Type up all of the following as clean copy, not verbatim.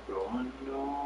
probando.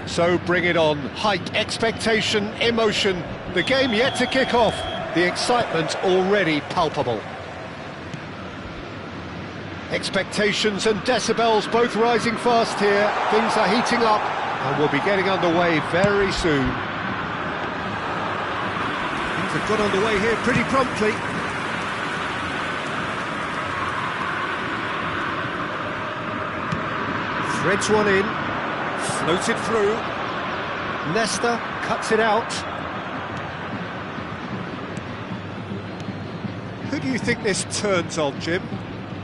So bring it on. Height, expectation, emotion. The game yet to kick off. The excitement already palpable. Expectations and decibels both rising fast here. Things are heating up and we'll be getting underway very soon. Things have got underway here pretty promptly. Threads one in. Floated through. Nesta cuts it out. Who do you think this turns on, Jim?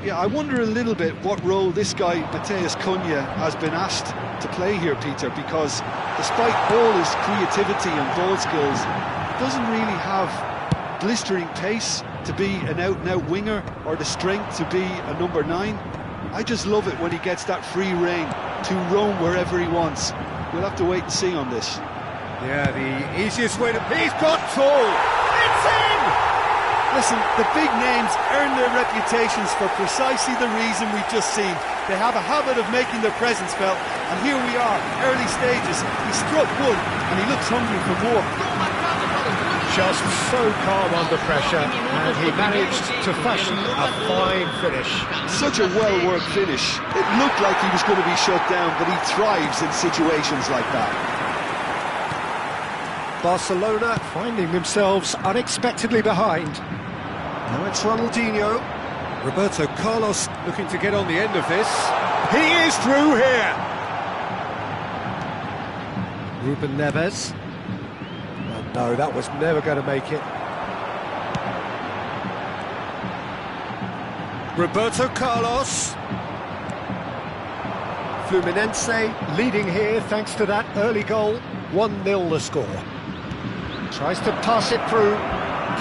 Yeah, I wonder a little bit what role this guy, Matheus Cunha, has been asked to play here, Peter, because despite all his creativity and ball skills, he doesn't really have blistering pace to be an out-and-out winger or the strength to be a number 9. I just love it when he gets that free rein to roam wherever he wants. We'll have to wait and see on this. Yeah, the easiest way to... He's got full! It's in! Listen, the big names earn their reputations for precisely the reason we've just seen. They have a habit of making their presence felt, and here we are, early stages. He struck one, and he looks hungry for more. Just so calm under pressure, and he managed to fashion a fine finish. Such a well-worked finish. It looked like he was going to be shut down, but he thrives in situations like that. Barcelona finding themselves unexpectedly behind. Now it's Ronaldinho. Roberto Carlos looking to get on the end of this. He is through here! Ruben Neves. Oh, no, that was never going to make it. Roberto Carlos. Fluminense leading here thanks to that early goal. 1-0 the score. Tries to pass it through.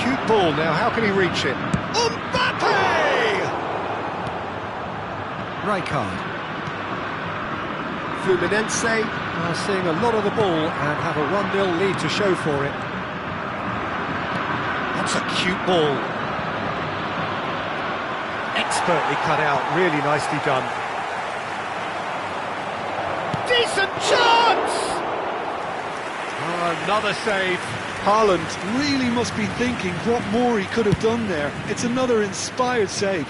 Cute ball now, how can he reach it? Mbappe! Rijkaard. Fluminense are seeing a lot of the ball and have a 1-0 lead to show for it. That's a cute ball. Expertly cut out, really nicely done. Decent chance! Oh, another save. Haaland really must be thinking what more he could have done there. It's another inspired save.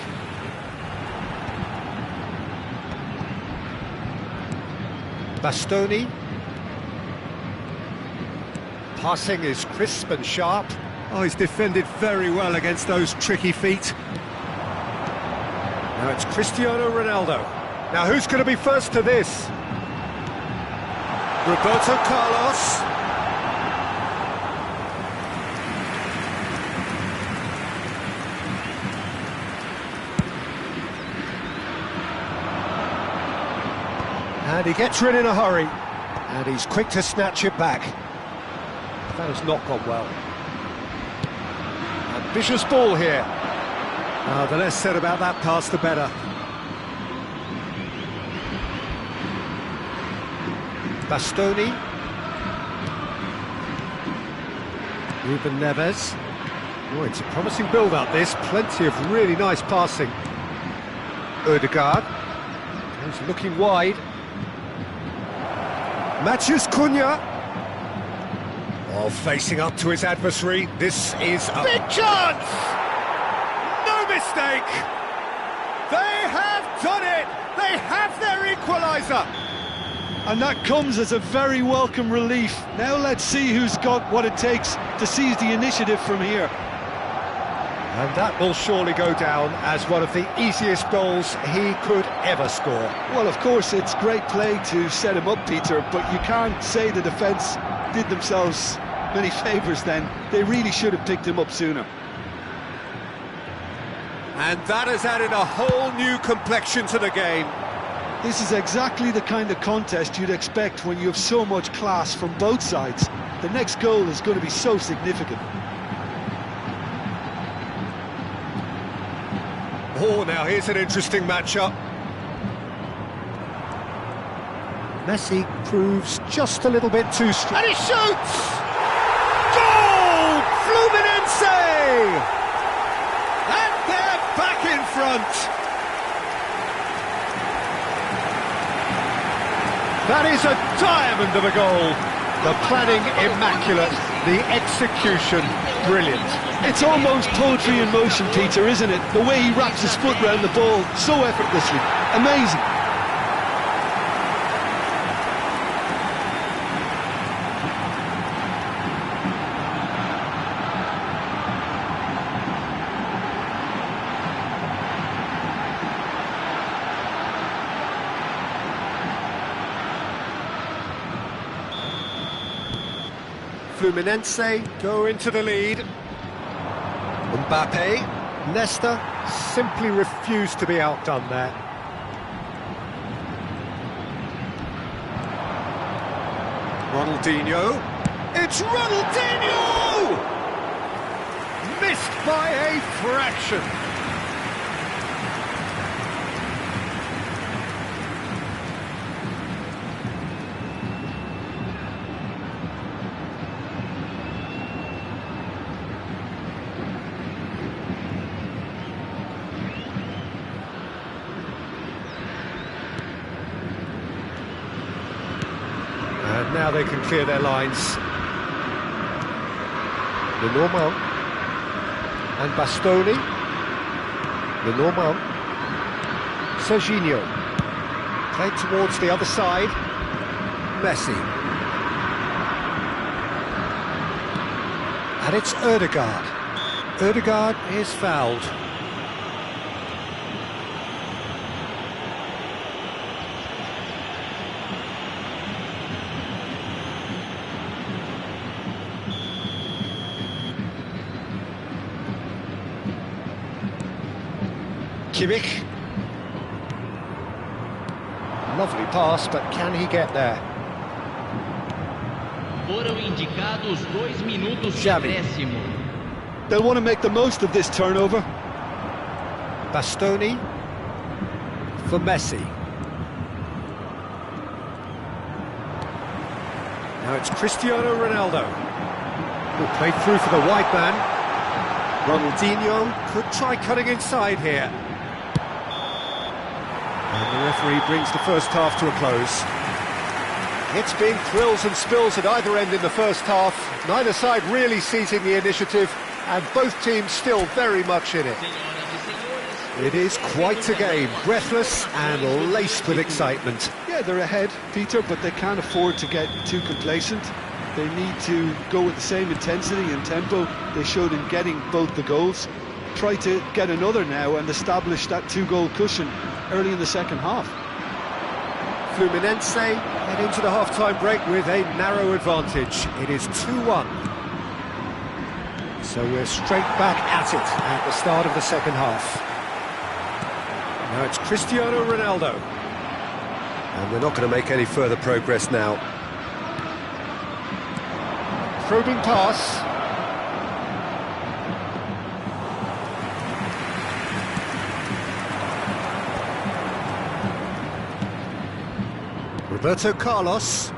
Bastoni. Passing is crisp and sharp. Oh, he's defended very well against those tricky feet. Now it's Cristiano Ronaldo. Now who's going to be first to this? Roberto Carlos. And he gets rid in a hurry. And he's quick to snatch it back. That has not gone well. Ambitious ball here. The less said about that pass, the better. Bastoni. Ruben Neves. Oh, it's a promising build-up, this. Plenty of really nice passing. Ødegaard. He's looking wide. Matheus Cunha. Oh, facing up to his adversary. This is a big chance! No mistake! They have done it! They have their equaliser! And that comes as a very welcome relief. Now let's see who's got what it takes to seize the initiative from here. And that will surely go down as one of the easiest goals he could ever score. Well, of course, it's great play to set him up, Peter, but you can't say the defence did themselves many favours then. They really should have picked him up sooner. And that has added a whole new complexion to the game. This is exactly the kind of contest you'd expect when you have so much class from both sides. The next goal is going to be so significant. Oh, now here's an interesting matchup. Messi proves just a little bit too strong. And he shoots! Goal! Fluminense! And they're back in front. That is a diamond of a goal. The planning immaculate, the execution brilliant. It's almost poetry in motion, Peter, isn't it? The way he wraps his foot round the ball so effortlessly. Amazing. Fluminense go into the lead. Mbappe, Nesta simply refused to be outdone there. Ronaldinho, it's Ronaldinho! Missed by a fraction. And now they can clear their lines. Lenormand and Bastoni. Lenormand. Serginho. Played towards the other side. Messi. And it's Ødegaard. Ødegaard is fouled. Kimmich. Lovely pass, but can he get there? Foram indicados 2 minutos de Xavi. acréscimo. They'll want to make the most of this turnover. Bastoni for Messi. Now it's Cristiano Ronaldo, who played through for the wide man. Ronaldinho could try cutting inside here. And the referee brings the first half to a close. It's been thrills and spills at either end in the first half. Neither side really seizing the initiative, and both teams still very much in it. It is quite a game, breathless and laced with excitement. Yeah, they're ahead, Peter, but they can't afford to get too complacent. They need to go with the same intensity and tempo they showed in getting both the goals. Try to get another now and establish that 2-goal cushion early in the second half. Fluminense head into the half-time break with a narrow advantage. It is 2-1. So we're straight back at it at the start of the second half. Now it's Cristiano Ronaldo. And we're not going to make any further progress now. Probing pass. Roberto Carlos.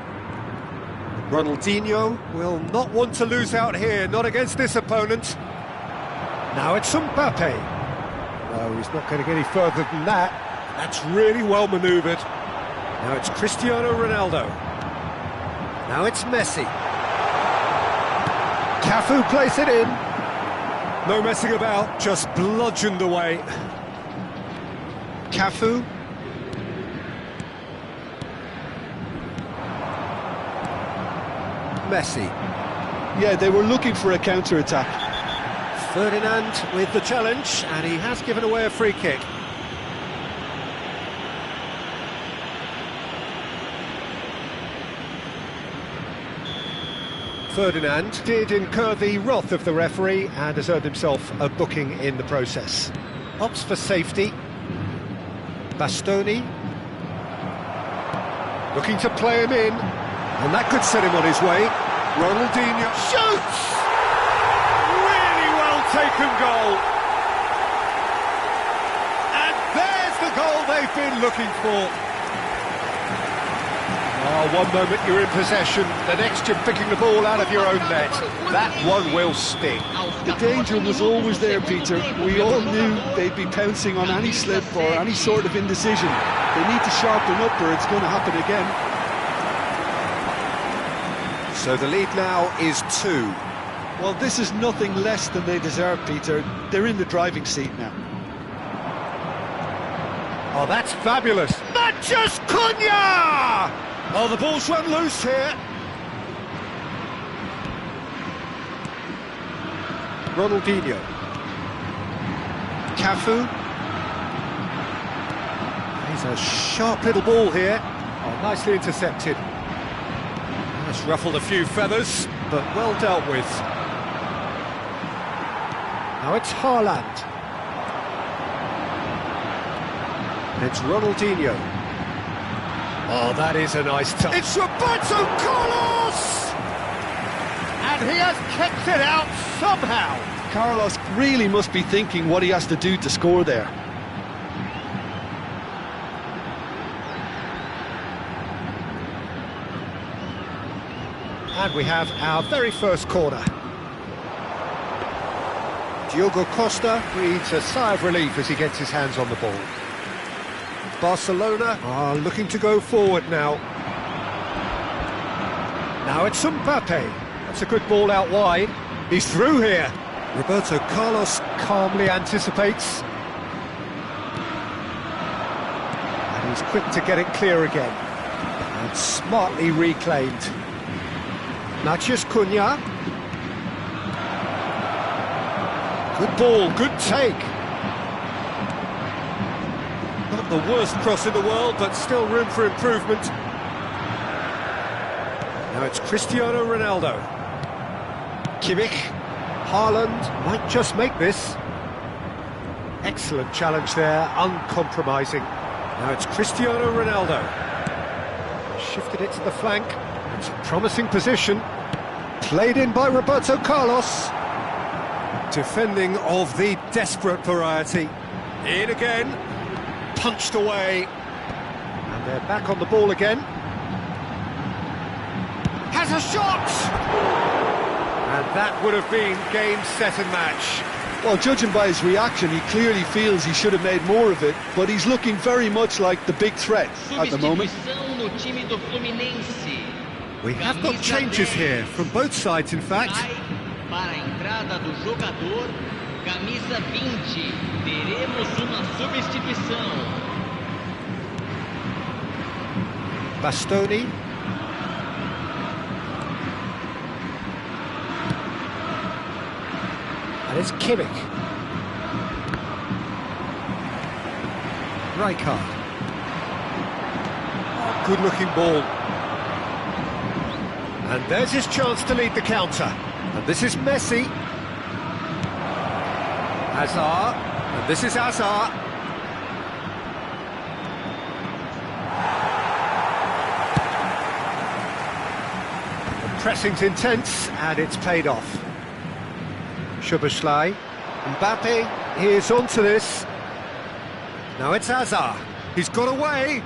Ronaldinho will not want to lose out here, not against this opponent. Now it's Mbappe. No, he's not going to get any further than that. That's really well manoeuvred. Now it's Cristiano Ronaldo. Now it's Messi. Cafu plays it in. No messing about, just bludgeoned away. Cafu. Messi. Yeah, they were looking for a counter-attack. Ferdinand with the challenge, and he has given away a free kick. Ferdinand did incur the wrath of the referee and has earned himself a booking in the process. Opts for safety. Bastoni. Looking to play him in, and that could set him on his way. Ronaldinho shoots! Really well taken goal. And there's the goal they've been looking for. Oh, one moment you're in possession, the next you're picking the ball out of your own net. That one will sting. The danger was always there, Peter. We all knew they'd be pouncing on any slip or any sort of indecision. They need to sharpen up or it's going to happen again. So the lead now is 2. Well, this is nothing less than they deserve, Peter. They're in the driving seat now. Oh, that's fabulous. Matches Cunha! Oh, the ball's run loose here. Ronaldinho. Cafu. He's a sharp little ball here. Oh, nicely intercepted. That's ruffled a few feathers, but well dealt with. Now it's Haaland. It's Ronaldinho. Oh, that is a nice touch. It's Roberto Carlos! And he has kept it out somehow. Carlos really must be thinking what he has to do to score there. And we have our very first corner. Diogo Costa breathes a sigh of relief as he gets his hands on the ball. Barcelona are looking to go forward now. Now it's Mbappe. That's a good ball out wide. He's through here. Roberto Carlos calmly anticipates. And he's quick to get it clear again. And smartly reclaimed. Matches Cunha. Good ball, good take. Not the worst cross in the world, but still room for improvement. Now it's Cristiano Ronaldo. Kimmich. Haaland might just make this. Excellent challenge there, uncompromising. Now it's Cristiano Ronaldo. Shifted it to the flank. It's a promising position. Played in by Roberto Carlos. Defending of the desperate variety. In again. Punched away. And they're back on the ball again. Has a shot! And that would have been game, set and match. Well, judging by his reaction, he clearly feels he should have made more of it, but he's looking very much like the big threat at the moment. We have got changes here, from both sides in fact. Para a entrada do jogador, camisa 20, teremos uma substituição. Bastoni. And it's Kimmich. Rijkaard. Oh, good-looking ball. And there's his chance to lead the counter. And this is Messi. Hazard. And this is Hazard. The pressing's intense, and it's paid off. Szoboszlai. Mbappe is onto this. Now it's Hazard. He's got away.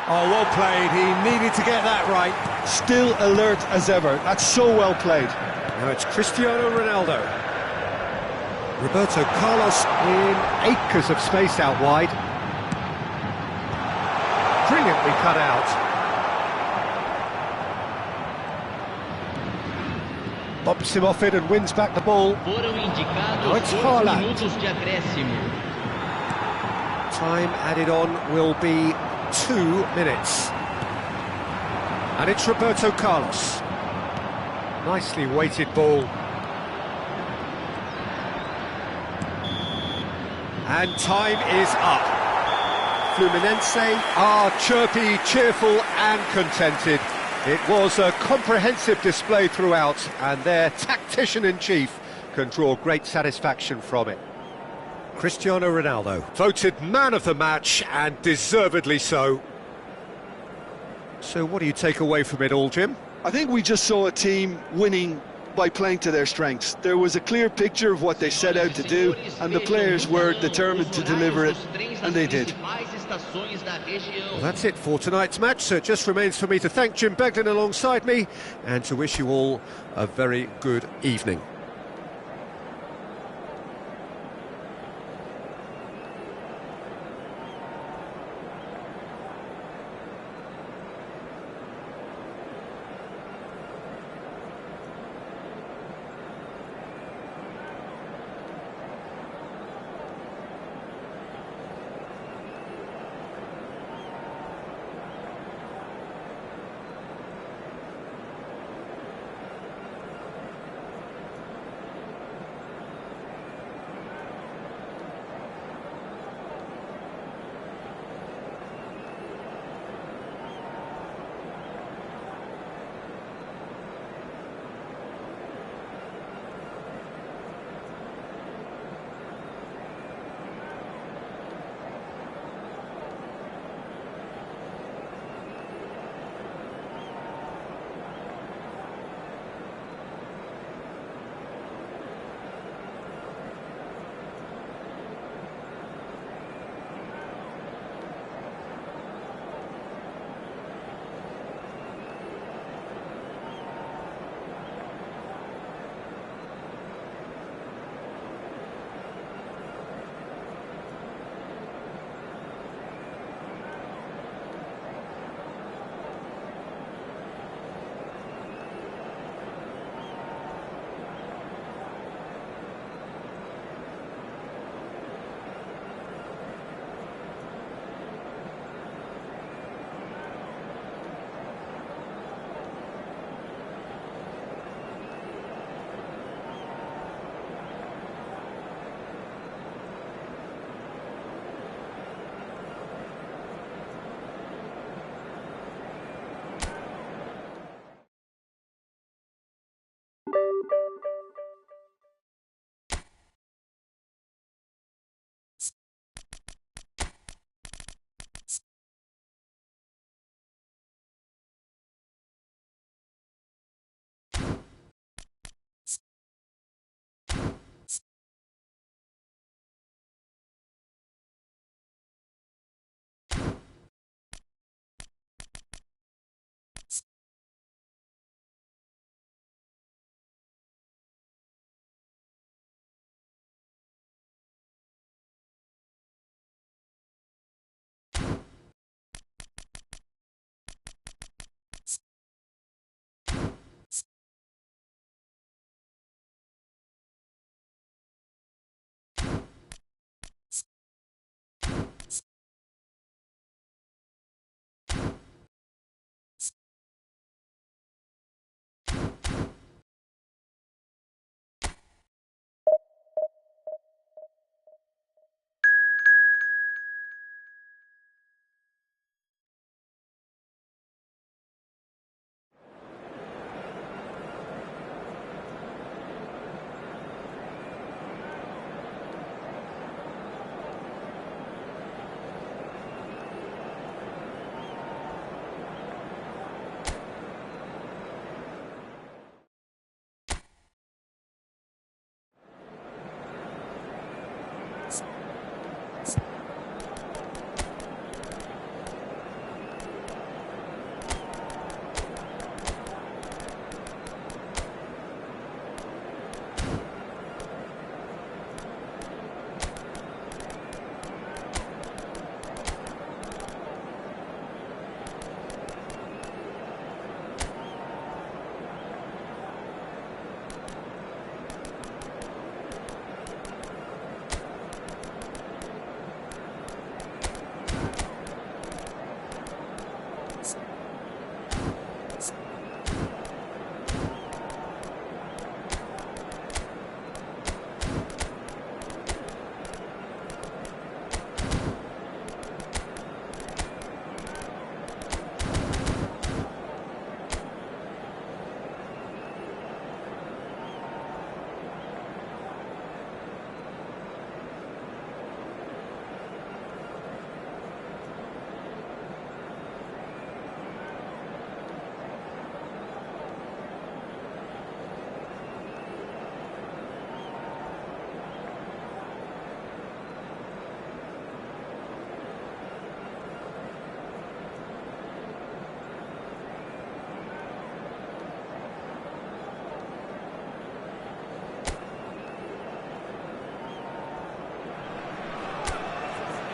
Oh, well played. He needed to get that right. Still alert as ever. That's so well played. Now it's Cristiano Ronaldo. Roberto Carlos in acres of space out wide. Brilliantly cut out. Bumps him off it and wins back the ball. Foram indicados Now it's 2 Haaland. minutos de acréscimo. Time added on will be 2 minutes. And it's Roberto Carlos. Nicely weighted ball. And time is up. Fluminense are chirpy, cheerful and contented. It was a comprehensive display throughout, and their tactician-in-chief can draw great satisfaction from it. Cristiano Ronaldo, voted man of the match, and deservedly so. So what do you take away from it all, Jim? I think we just saw a team winning by playing to their strengths. There was a clear picture of what they set out to do, and the players were determined to deliver it, and they did. Well, that's it for tonight's match, so it just remains for me to thank Jim Beglin alongside me, and to wish you all a very good evening.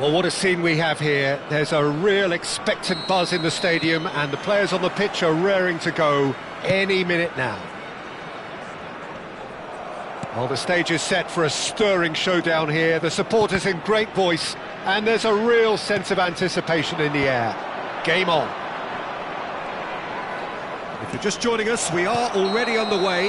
Well, what a scene we have here. There's a real expectant buzz in the stadium, and the players on the pitch are raring to go any minute now. Well, the stage is set for a stirring showdown here. The supporters in great voice, and there's a real sense of anticipation in the air. Game on. If you're just joining us, we are already on the way.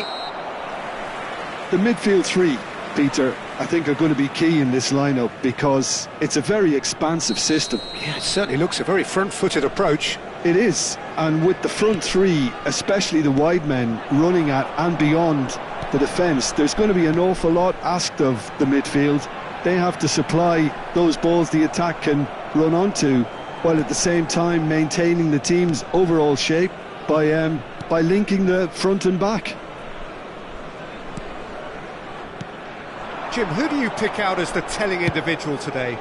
The midfield three, Peter, I think are going to be key in this lineup because it's a very expansive system. Yeah, it certainly looks a very front-footed approach. It is, and with the front three, especially the wide men, running at and beyond the defence, there's going to be an awful lot asked of the midfield. They have to supply those balls the attack can run onto, while at the same time maintaining the team's overall shape by linking the front and back. Jim, who do you pick out as the telling individual today?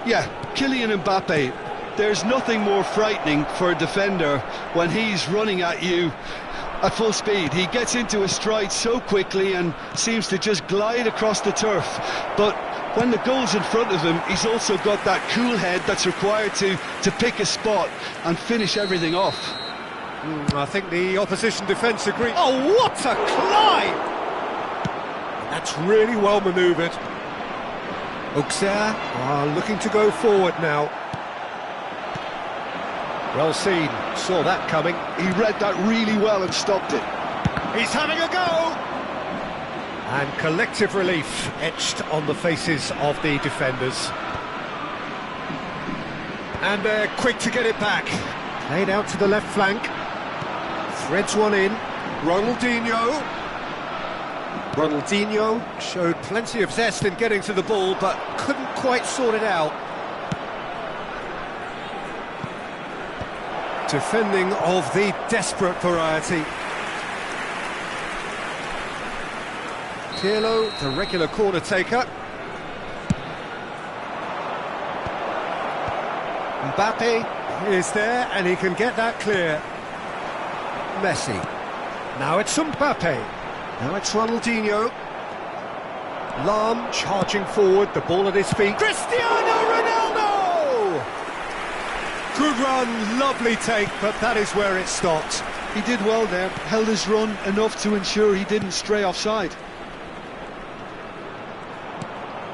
Yeah, Kylian Mbappe. There's nothing more frightening for a defender when he's running at you at full speed. He gets into a stride so quickly and seems to just glide across the turf. But when the goal's in front of him, he's also got that cool head that's required to pick a spot and finish everything off. I think the opposition defence agree. Oh, what a climb! That's really well manoeuvred. Auxerre are looking to go forward now. Well seen, saw that coming. He read that really well and stopped it. He's having a go! And collective relief etched on the faces of the defenders. And they're quick to get it back. Played out to the left flank. Threads one in. Ronaldinho showed plenty of zest in getting to the ball, but couldn't quite sort it out. Defending of the desperate variety. Pirlo, the regular corner taker. Mbappe is there, and he can get that clear. Messi. Now it's Mbappe. Now it's Ronaldinho. Lahm charging forward, the ball at his feet. Cristiano Ronaldo! Good run, lovely take, but that is where it stopped. He did well there, held his run enough to ensure he didn't stray offside.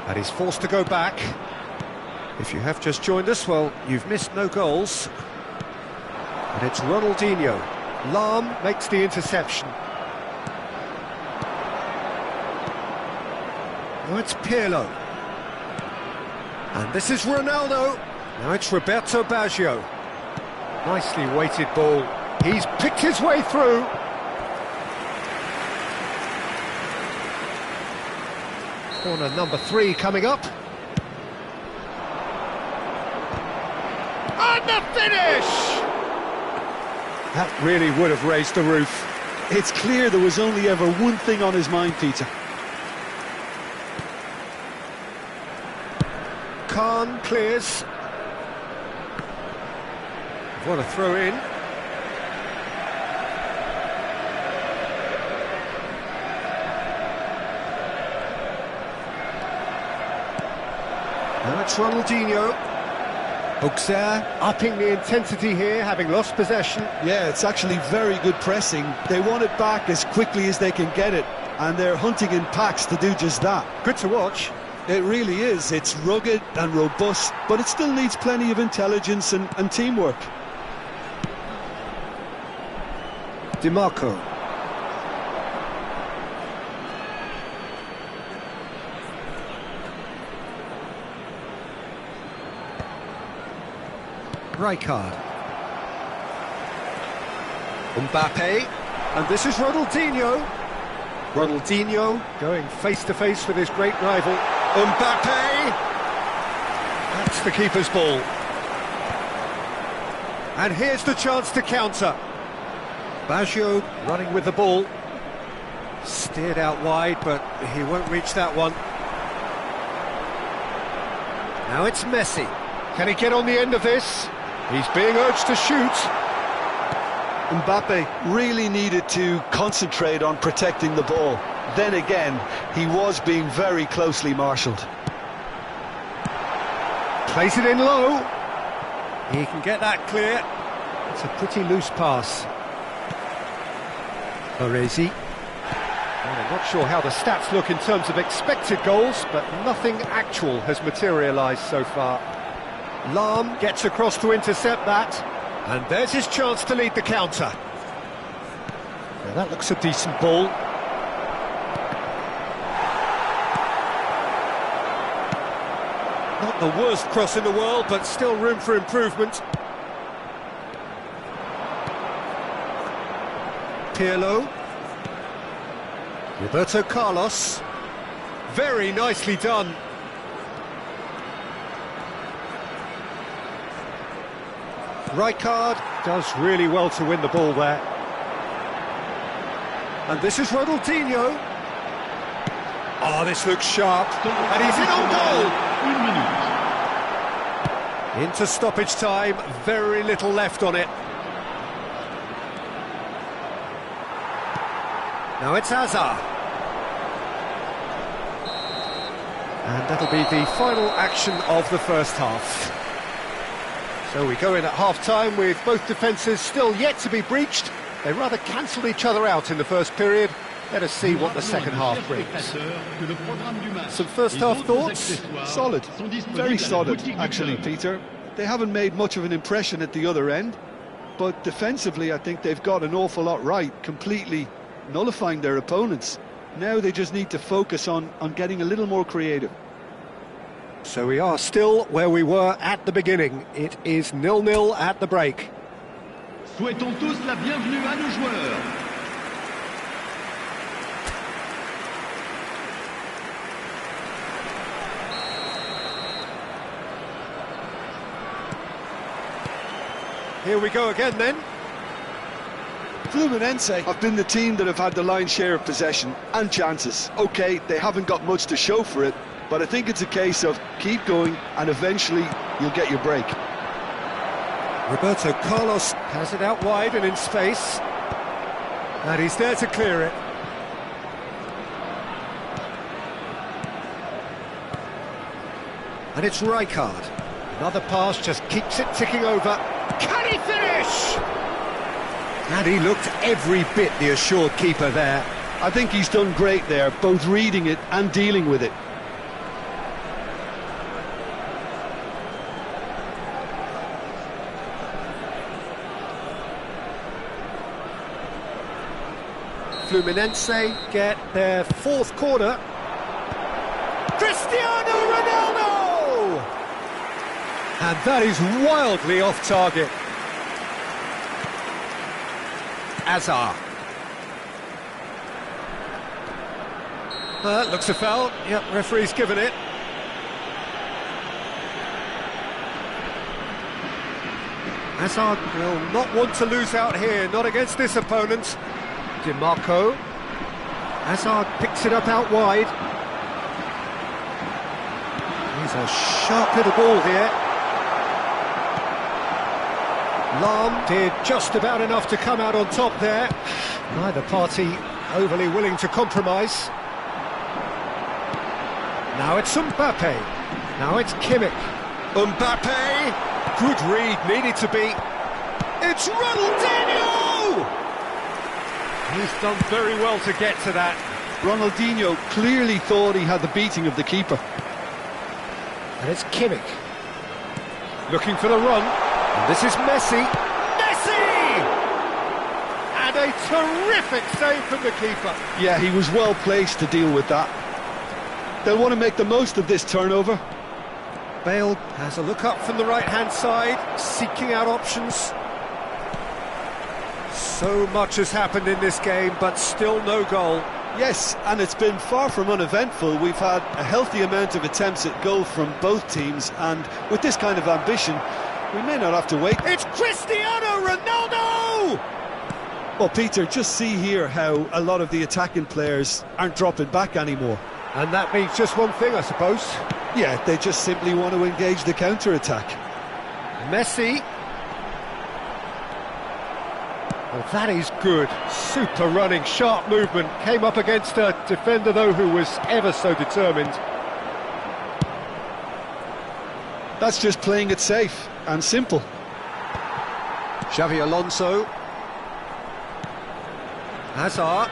And he's forced to go back. If you have just joined us, well, you've missed no goals. And it's Ronaldinho. Lahm makes the interception. Now it's Pirlo. And this is Ronaldo. Now it's Roberto Baggio. Nicely weighted ball. He's picked his way through. Corner number 3 coming up. And the finish! That really would have raised the roof. It's clear there was only ever one thing on his mind, Peter. Khan clears. What a throw in. Now it's Ronaldinho. Auxerre upping the intensity here, having lost possession. Yeah, it's actually very good pressing. They want it back as quickly as they can get it, and they're hunting in packs to do just that. Good to watch. It really is. It's rugged and robust, but it still needs plenty of intelligence and teamwork. DiMarco. Rijkaard. Mbappe. And this is Ronaldinho. Ronaldinho going face-to-face with his great rival. Mbappe! That's the keeper's ball. And here's the chance to counter. Baggio running with the ball. Steered out wide, but he won't reach that one. Now it's Messi. Can he get on the end of this? He's being urged to shoot. Mbappe really needed to concentrate on protecting the ball. Then again, he was being very closely marshalled. Plays it in low. He can get that clear. It's a pretty loose pass. Baresi. Well, I'm not sure how the stats look in terms of expected goals, but nothing actual has materialised so far. Lahm gets across to intercept that, and there's his chance to lead the counter. Now that looks a decent ball. Not the worst cross in the world, but still room for improvement. Pirlo. Roberto Carlos. Very nicely done. Rijkaard does really well to win the ball there. And this is Ronaldinho. Oh, this looks sharp. And he's in on goal. Into stoppage time, very little left on it. Now it's Hazard. And that'll be the final action of the first half. So we go in at half-time with both defences still yet to be breached. They rather cancelled each other out in the first period. Let us see what the second half brings. Some first half thoughts? Solid, very solid actually, Peter. They haven't made much of an impression at the other end, but defensively I think they've got an awful lot right, completely nullifying their opponents. Now they just need to focus on getting a little more creative. So we are still where we were at the beginning. It is 0-0 at the break. Souhaitons tous la bienvenue à nos joueurs. Here we go again then. Fluminense have been the team that have had the lion's share of possession and chances. OK, they haven't got much to show for it, but I think it's a case of keep going and eventually you'll get your break. Roberto Carlos has it out wide and in space. And he's there to clear it. And it's Rijkaard. Another pass just keeps it ticking over. Can he finish? And he looked every bit the assured keeper there. I think he's done great there, both reading it and dealing with it. Fluminense get their fourth corner. Cristiano Ronaldo! And that is wildly off target. Hazard. Looks a foul. Yep, referee's given it. Hazard will not want to lose out here, not against this opponent. DiMarco. Hazard picks it up out wide. He's a sharp little ball here. Lahm did just about enough to come out on top there. Neither party overly willing to compromise. Now it's Mbappe. Now it's Kimmich. Mbappe! Good read, needed to be. It's Ronaldinho! He's done very well to get to that. Ronaldinho clearly thought he had the beating of the keeper. And it's Kimmich. Looking for the run. And this is Messi. Messi! And a terrific save from the keeper. Yeah, he was well placed to deal with that. They'll want to make the most of this turnover. Bale has a look up from the right-hand side, seeking out options. So much has happened in this game, but still no goal. Yes, and it's been far from uneventful. We've had a healthy amount of attempts at goal from both teams, and with this kind of ambition, we may not have to wait. It's Cristiano Ronaldo! Well, Peter, just see here how a lot of the attacking players aren't dropping back anymore. And that means just one thing, I suppose. Yeah, they just simply want to engage the counter-attack. Messi. Well, that is good. Super running, sharp movement. Came up against a defender, though, who was ever so determined. That's just playing it safe and simple. Xavi Alonso. Hazard.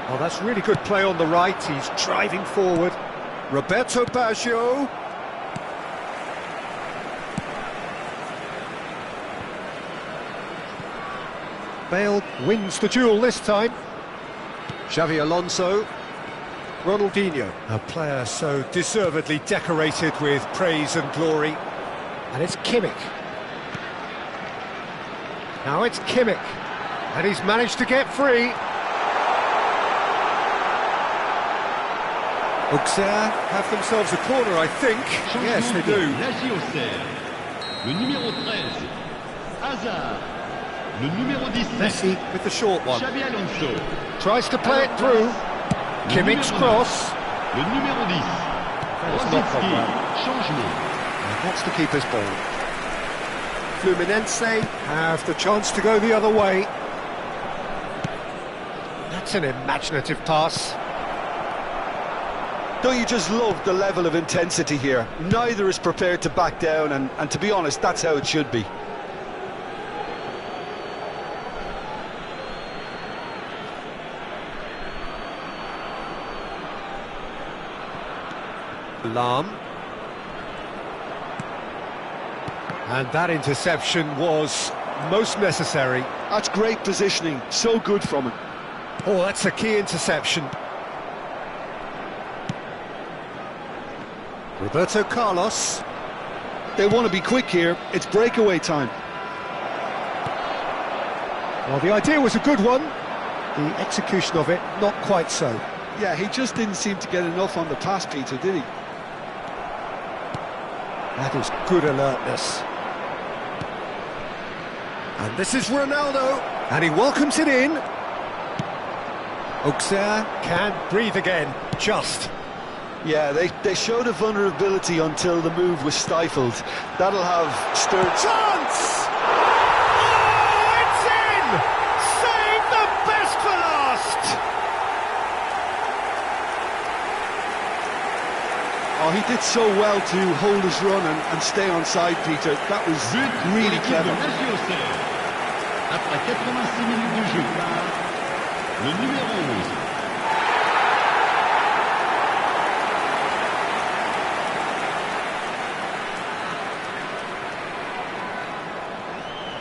Oh, that's really good play on the right. He's driving forward. Roberto Baggio. Bale wins the duel this time. Xavi Alonso. Ronaldinho, a player so deservedly decorated with praise and glory. And it's Kimmich. Now it's Kimmich. And he's managed to get free. Auxerre have themselves a corner, I think. Yes, they do. Le numéro 13, Hazard. Le numéro 17, Messi with the short one. Xavi Alonso. Tries to play it through. Kimmich's cross. Le numéro 10, That's not gone well. changement. And that's the keeper's ball. Fluminense have the chance to go the other way. That's an imaginative pass. Don't you just love the level of intensity here? Neither is prepared to back down, and to be honest, that's how it should be. Lam. And that interception was most necessary. That's great positioning, so good from him. Oh, that's a key interception. Roberto Carlos. They want to be quick here, it's breakaway time. Well, the idea was a good one. The execution of it, not quite so. Yeah, he just didn't seem to get enough on the pass, Peter, did he? That is good alertness. And this is Ronaldo, and he welcomes it in. Auxerre can breathe again, just. Yeah, they showed a vulnerability until the move was stifled. That'll have stirred... Chance! Oh, it's in! Save the best for last! Oh, he did so well to hold his run and stay on side, Peter. That was really clever. Après 86 minutes de jeu par le numéro 11.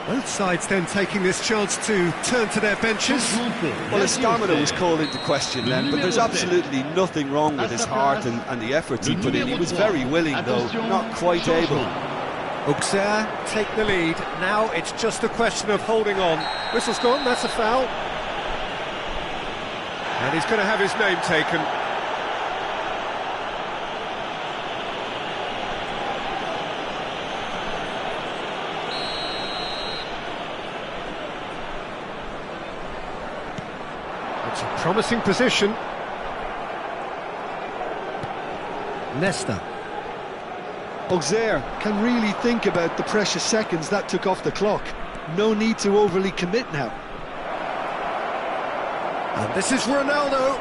Both sides then taking this chance to turn to their benches. Well, his stamina was called into question then, but there's absolutely nothing wrong with his heart and the efforts he put in. He was very willing, though, not quite able. Auxerre take the lead. Now it's just a question of holding on. Whistle's gone, that's a foul. And he's going to have his name taken. It's a promising position. Nesta. Auxerre can really think about the precious seconds that took off the clock. No need to overly commit now. And this is Ronaldo.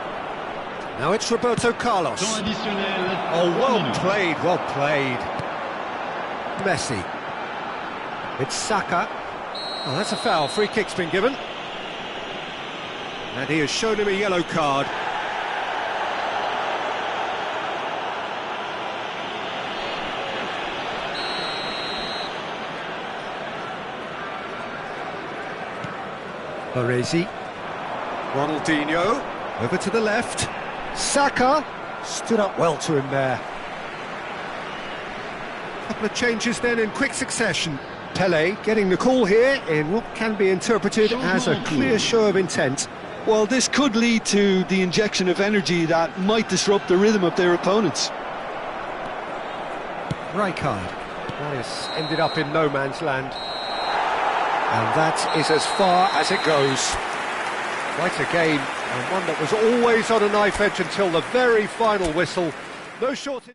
Now it's Roberto Carlos. Temps additionnel. Oh, well played, well played. Messi. It's Saka. Oh, that's a foul. Free kick's been given. And he has shown him a yellow card. Baresi. Ronaldinho. Over to the left. Saka. Stood up well to him there. Couple of changes then in quick succession. Pele getting the call here in what can be interpreted as a clear show of intent. Well, this could lead to the injection of energy that might disrupt the rhythm of their opponents. Rijkaard. That has ended up in no man's land. And that is as far as it goes. Quite a game, and one that was always on a knife edge until the very final whistle. No shortage.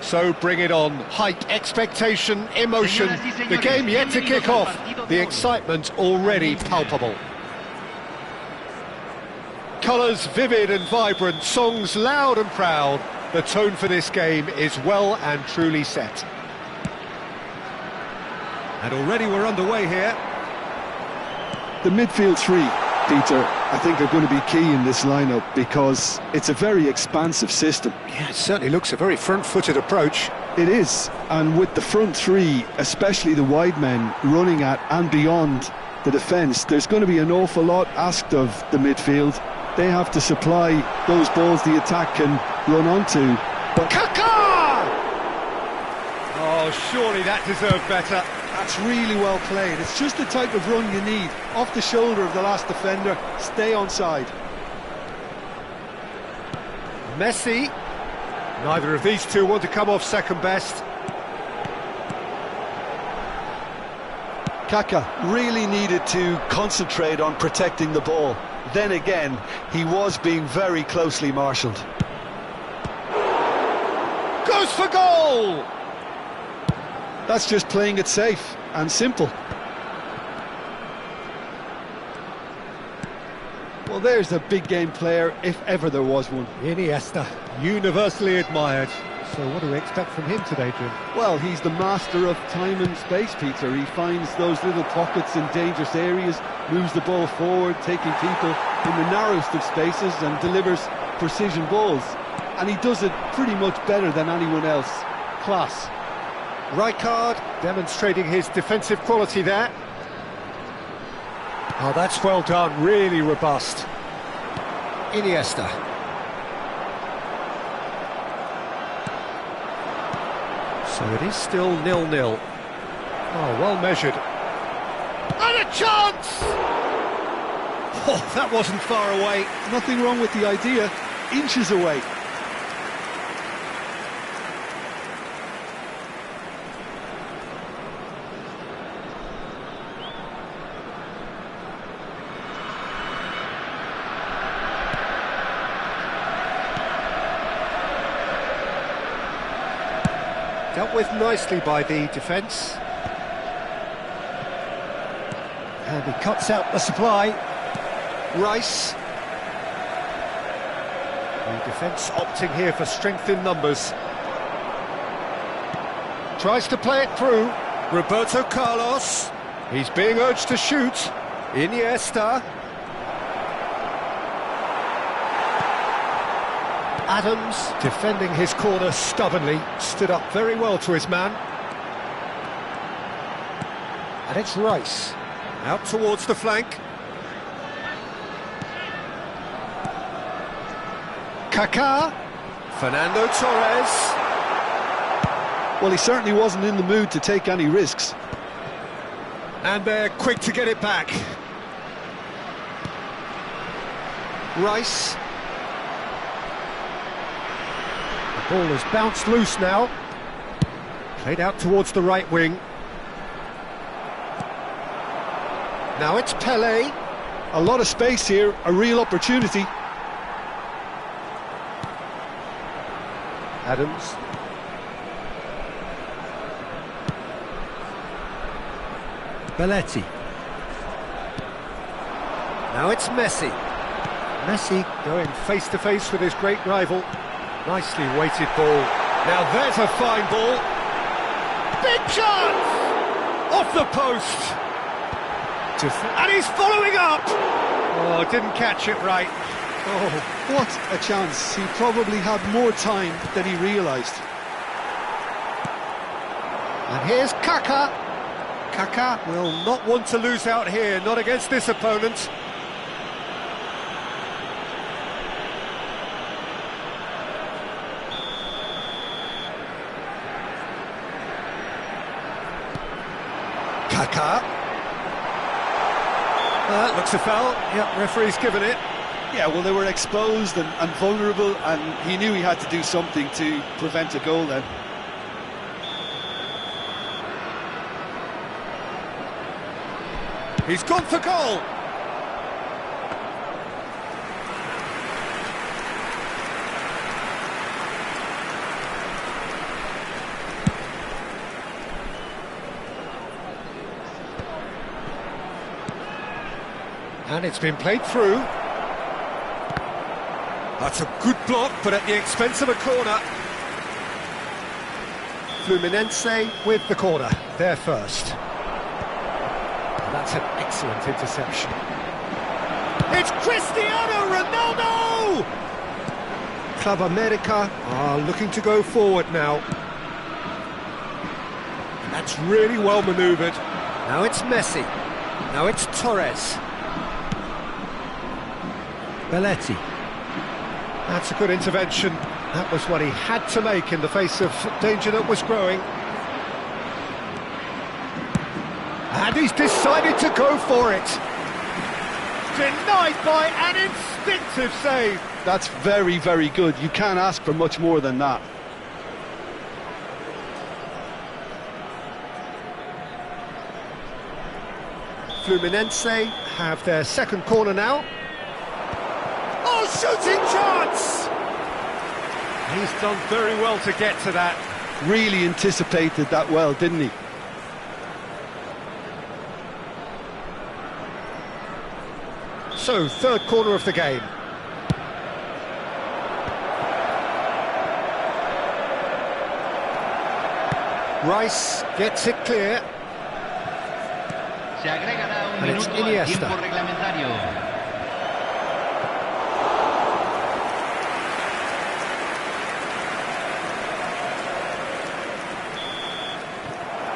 So bring it on. Hype, expectation, emotion. The game yet to kick off. The excitement already palpable. Colours vivid and vibrant, songs loud and proud. The tone for this game is well and truly set. And already we're underway here. The midfield three, Peter, I think are going to be key in this lineup because it's a very expansive system. Yeah, it certainly looks a very front-footed approach. It is, and with the front three, especially the wide men, running at and beyond the defence, there's going to be an awful lot asked of the midfield. They have to supply those balls the attack can run onto. But Kaká! Oh, surely that deserved better. that's really well played. It's just the type of run you need. Off the shoulder of the last defender, stay onside. Messi. Neither of these two want to come off second best. Kaká really needed to concentrate on protecting the ball. Then again, he was being very closely marshalled. Goes for goal! That's just playing it safe and simple. Well, there's a big game player, if ever there was one. Iniesta, universally admired. So what do we expect from him today, Jim? Well, he's the master of time and space, Peter. He finds those little pockets in dangerous areas, moves the ball forward, taking people in the narrowest of spaces and delivers precision balls. And he does it pretty much better than anyone else. Class. Rijkaard demonstrating his defensive quality there. Oh, that's well done, really robust. Iniesta. So it is still 0-0. Oh, well measured. And a chance! Oh, that wasn't far away. Nothing wrong with the idea. Inches away. Dealt with nicely by the defence. And he cuts out the supply. Rice. The defence opting here for strength in numbers. Tries to play it through. Roberto Carlos. He's being urged to shoot. Iniesta. Adams, defending his corner stubbornly, stood up very well to his man. And it's Rice, out towards the flank. Kaká, Fernando Torres. Well, he certainly wasn't in the mood to take any risks. And they're quick to get it back. Rice. Ball has bounced loose now. Played out towards the right wing. Now it's Pelé. A lot of space here, a real opportunity. Adams. Belletti. Now it's Messi. Messi going face to face with his great rival. Nicely weighted ball. Now there's a fine ball. Big chance! Off the post. And he's following up! Oh, didn't catch it right. Oh, what a chance. He probably had more time than he realised. And here's Kaká. Kaká will not want to lose out here, not against this opponent. Kaká. Looks a foul. Yep, referee's given it. Yeah, well, they were exposed and vulnerable, and he knew he had to do something to prevent a goal then. He's gone for goal. And it's been played through. That's a good block, but at the expense of a corner. Fluminense with the corner, there first. And that's an excellent interception. It's Cristiano Ronaldo! Club America are looking to go forward now. That's really well manoeuvred. Now it's Messi. Now it's Torres. Belletti. That's a good intervention. That was what he had to make in the face of danger that was growing. And he's decided to go for it. Denied by an instinctive save. That's very, very good. You can't ask for much more than that. Fluminense have their second corner now. Oh, shooting chance! He's done very well to get to that. Really anticipated that well, didn't he? So, third corner of the game. Rice gets it clear. Se agregará un And it's minuto al Iniesta. tiempo reglamentario.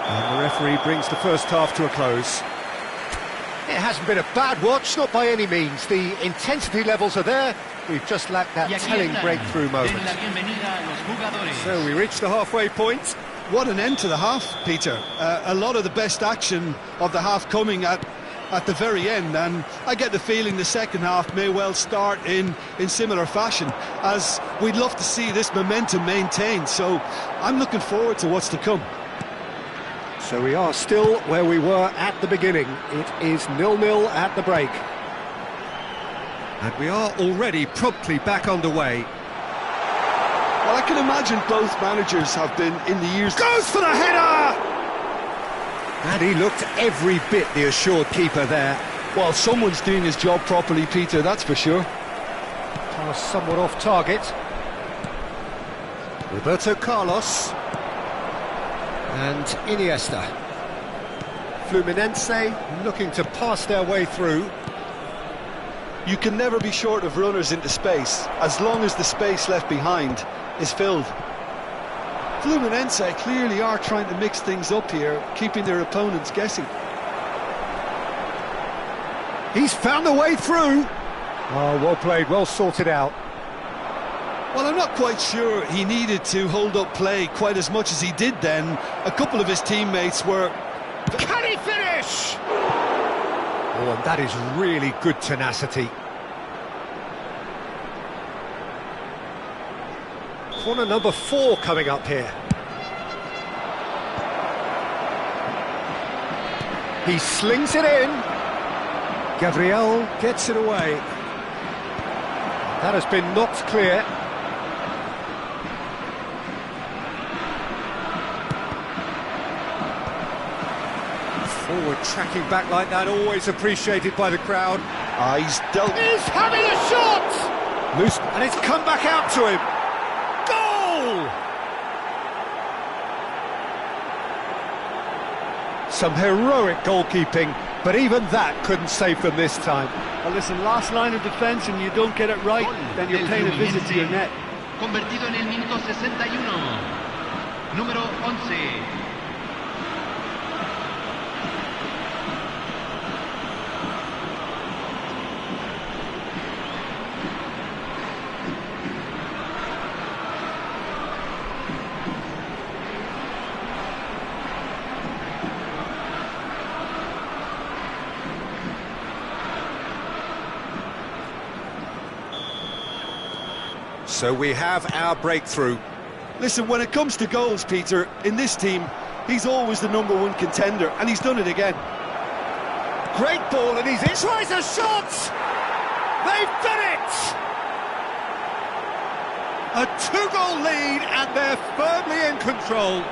And the referee brings the first half to a close. It hasn't been a bad watch, not by any means. The intensity levels are there. We've just lacked that Y aquí telling están. breakthrough moment. Den la bienvenida a los jugadores. So we reach the halfway point. What an end to the half, Peter. A lot of the best action of the half coming at the very end, and I get the feeling the second half may well start in similar fashion, as we'd love to see this momentum maintained, so I'm looking forward to what's to come. So we are still where we were at the beginning. It is 0-0 at the break. And we are already promptly back underway. Well, I can imagine both managers have been in the years... Goes for the header! And he looked every bit the assured keeper there. Well, someone's doing his job properly, Peter, that's for sure. Pass somewhat off target. Roberto Carlos. And Iniesta. Fluminense looking to pass their way through. You can never be short of runners into space, as long as the space left behind is filled. Fluminense clearly are trying to mix things up here, keeping their opponents guessing. He's found a way through. Oh, well played, well sorted out. Well, I'm not quite sure he needed to hold up play quite as much as he did then. A couple of his teammates were... Can he finish? Oh, and that is really good tenacity. Corner number 4 coming up here. He slings it in. Gabriel gets it away. That has been knocked clear. Forward tracking back like that, always appreciated by the crowd. He's dealt... He's having a shot! Loose, and it's come back out to him. Goal! Some heroic goalkeeping, but even that couldn't save them this time. Well, listen, last line of defence and you don't get it right, then you're paying a visit to your net. Convertido en el minuto 61. Número 11. So we have our breakthrough. Listen, when it comes to goals, Peter, in this team, he's always the #1 contender, and he's done it again. Great ball, and he's in. Tries a shot! They've done it! A 2-goal lead, and they're firmly in control.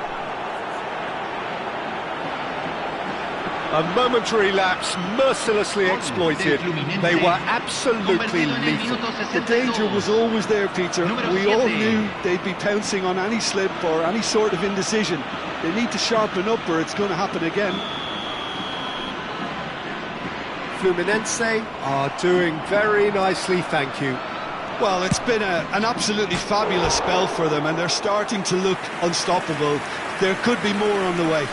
A momentary lapse, mercilessly exploited. They were absolutely lethal. The danger was always there, Peter. We all knew they'd be pouncing on any slip or any sort of indecision. They need to sharpen up or it's going to happen again. Fluminense are doing very nicely, thank you. Well, it's been an absolutely fabulous spell for them and they're starting to look unstoppable. There could be more on the way.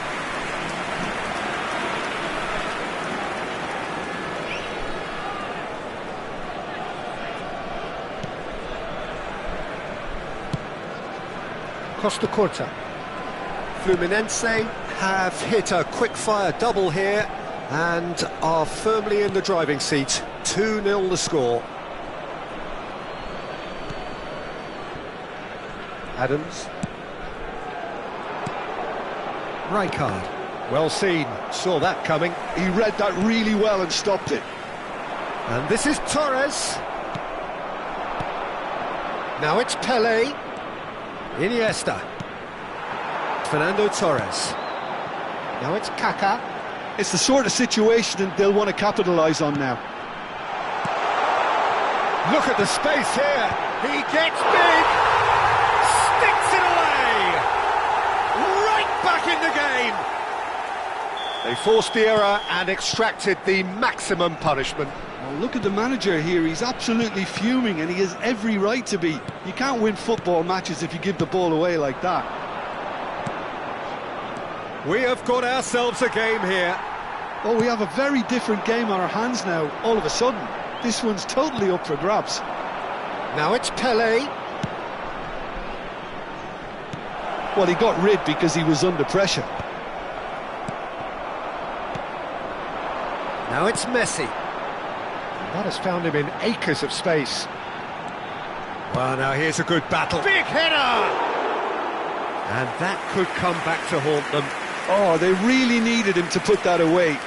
Costa Corta. Fluminense have hit a quick-fire double here and are firmly in the driving seat. 2-0 the score. Adams. Rijkaard. Well seen, saw that coming. He read that really well and stopped it. And this is Torres. Now it's Pelé. Iniesta. Fernando Torres. Now it's Kaká. It's the sort of situation that they'll want to capitalise on now. Look at the space here. He gets big. Sticks it away. Right back in the game. They forced the error and extracted the maximum punishment. Well, look at the manager here. He's absolutely fuming and he has every right to be. You can't win football matches if you give the ball away like that. We have got ourselves a game here. Oh, we have a very different game on our hands now, all of a sudden. This one's totally up for grabs. Now it's Pelé. Well, he got rid because he was under pressure. Now it's Messi. That has found him in acres of space. Well, now here's a good battle. Big header! And that could come back to haunt them. Oh, they really needed him to put that away.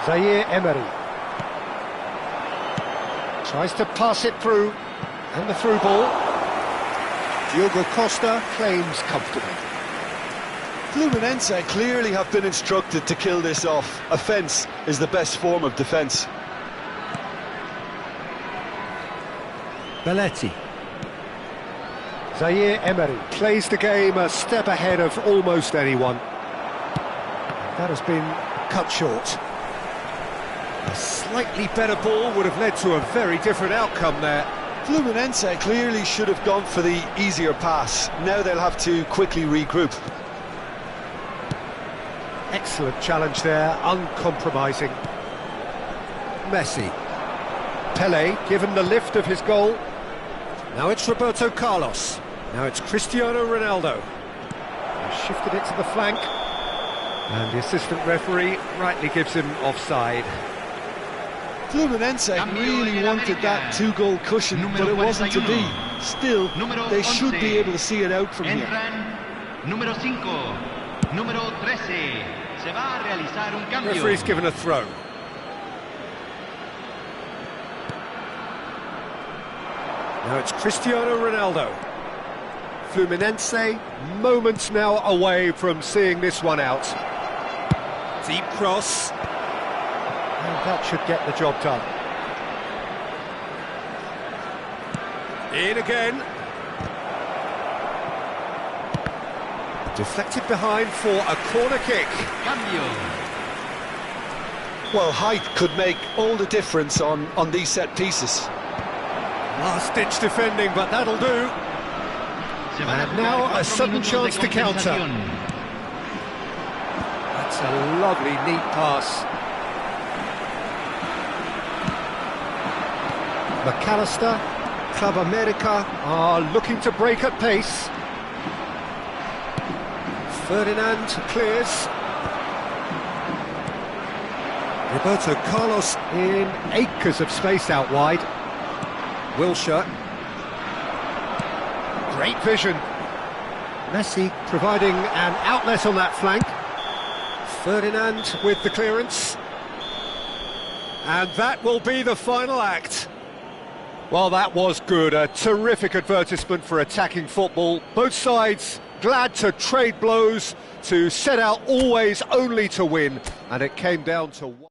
Zaire Emery. Tries to pass it through. And the through ball. Diogo Costa claims comfortably. Fluminense clearly have been instructed to kill this off. Offence is the best form of defence. Belletti. Zaire Emery plays the game a step ahead of almost anyone. That has been cut short. A slightly better ball would have led to a very different outcome there. Fluminense clearly should have gone for the easier pass. Now they'll have to quickly regroup. Excellent challenge there, uncompromising. Messi. Pelé given the lift of his goal. Now it's Roberto Carlos. Now it's Cristiano Ronaldo. He shifted it to the flank. And the assistant referee rightly gives him offside. Fluminense really wanted that two-goal cushion, but it wasn't to be. Still, they should be able to see it out from here. Número 5, número 13. Se va a realizar un cambio. Referee's given a throw. Now it's Cristiano Ronaldo. Fluminense, moments now away from seeing this one out. Deep cross. And that should get the job done. In again. Deflected behind for a corner kick. Cambio. Well, height could make all the difference on these set pieces. Last-ditch defending, but that'll do. And now a sudden chance to counter. That's a lovely, neat pass. McAllister, Club America are looking to break at pace. Ferdinand clears. Roberto Carlos in acres of space out wide. Wilshere. Great vision. Messi providing an outlet on that flank. Ferdinand with the clearance. And that will be the final act. Well, that was good. A terrific advertisement for attacking football. Both sides glad to trade blows, to set out always only to win. And it came down to one.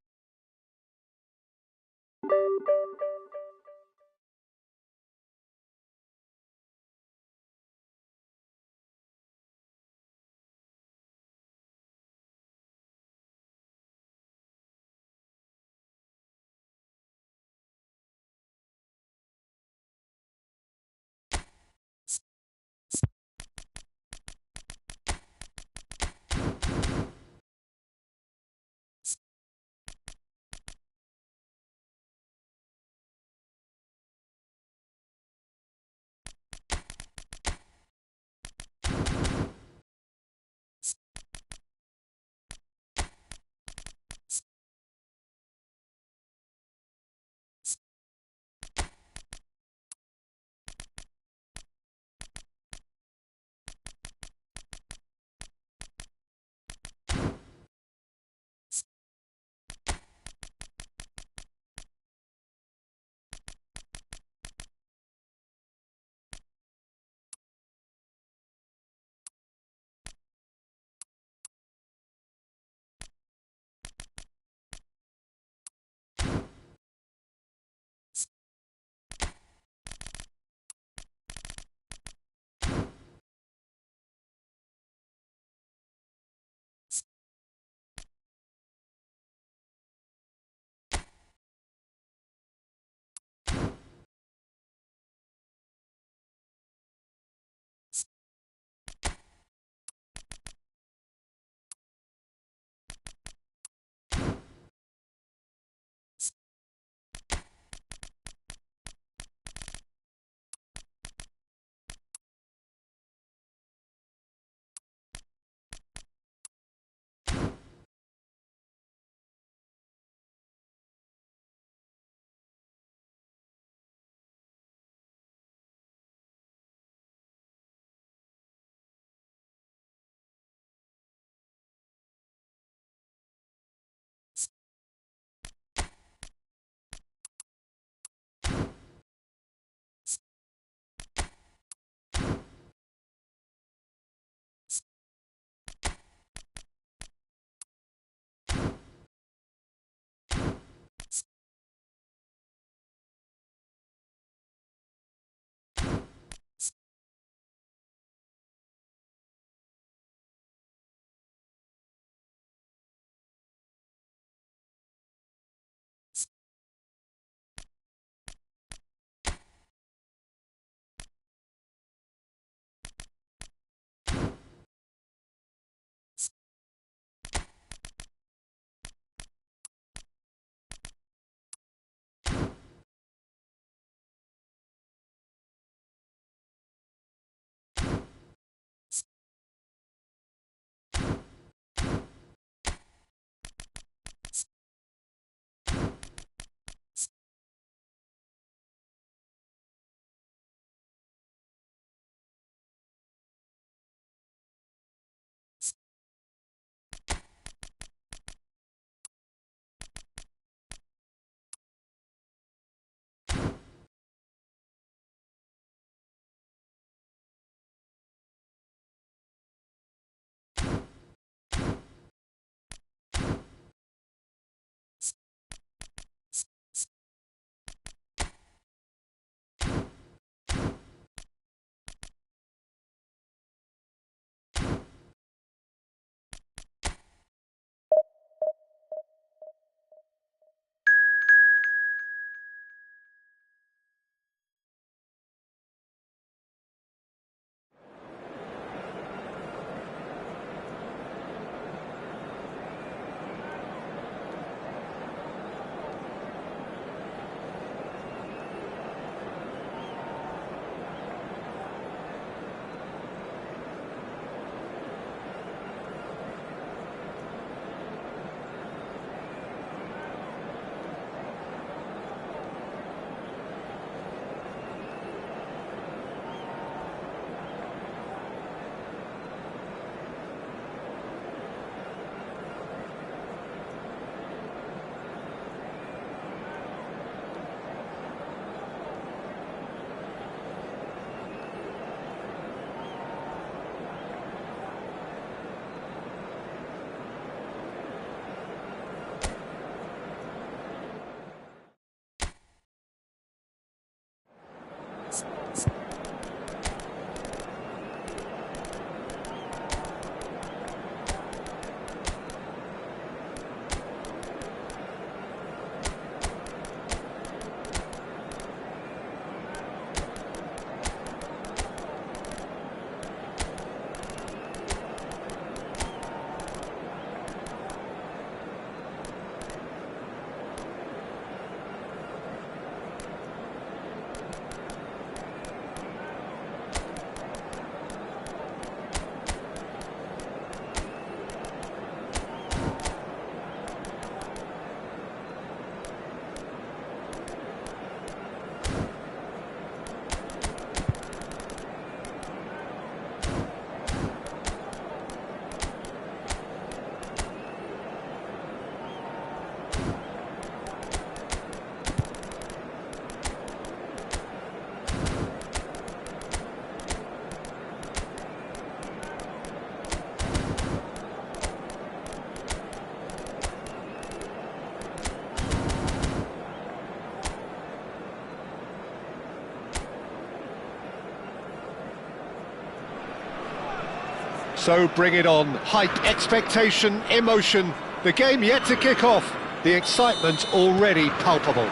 So bring it on. Hype, expectation, emotion. The game yet to kick off. The excitement already palpable.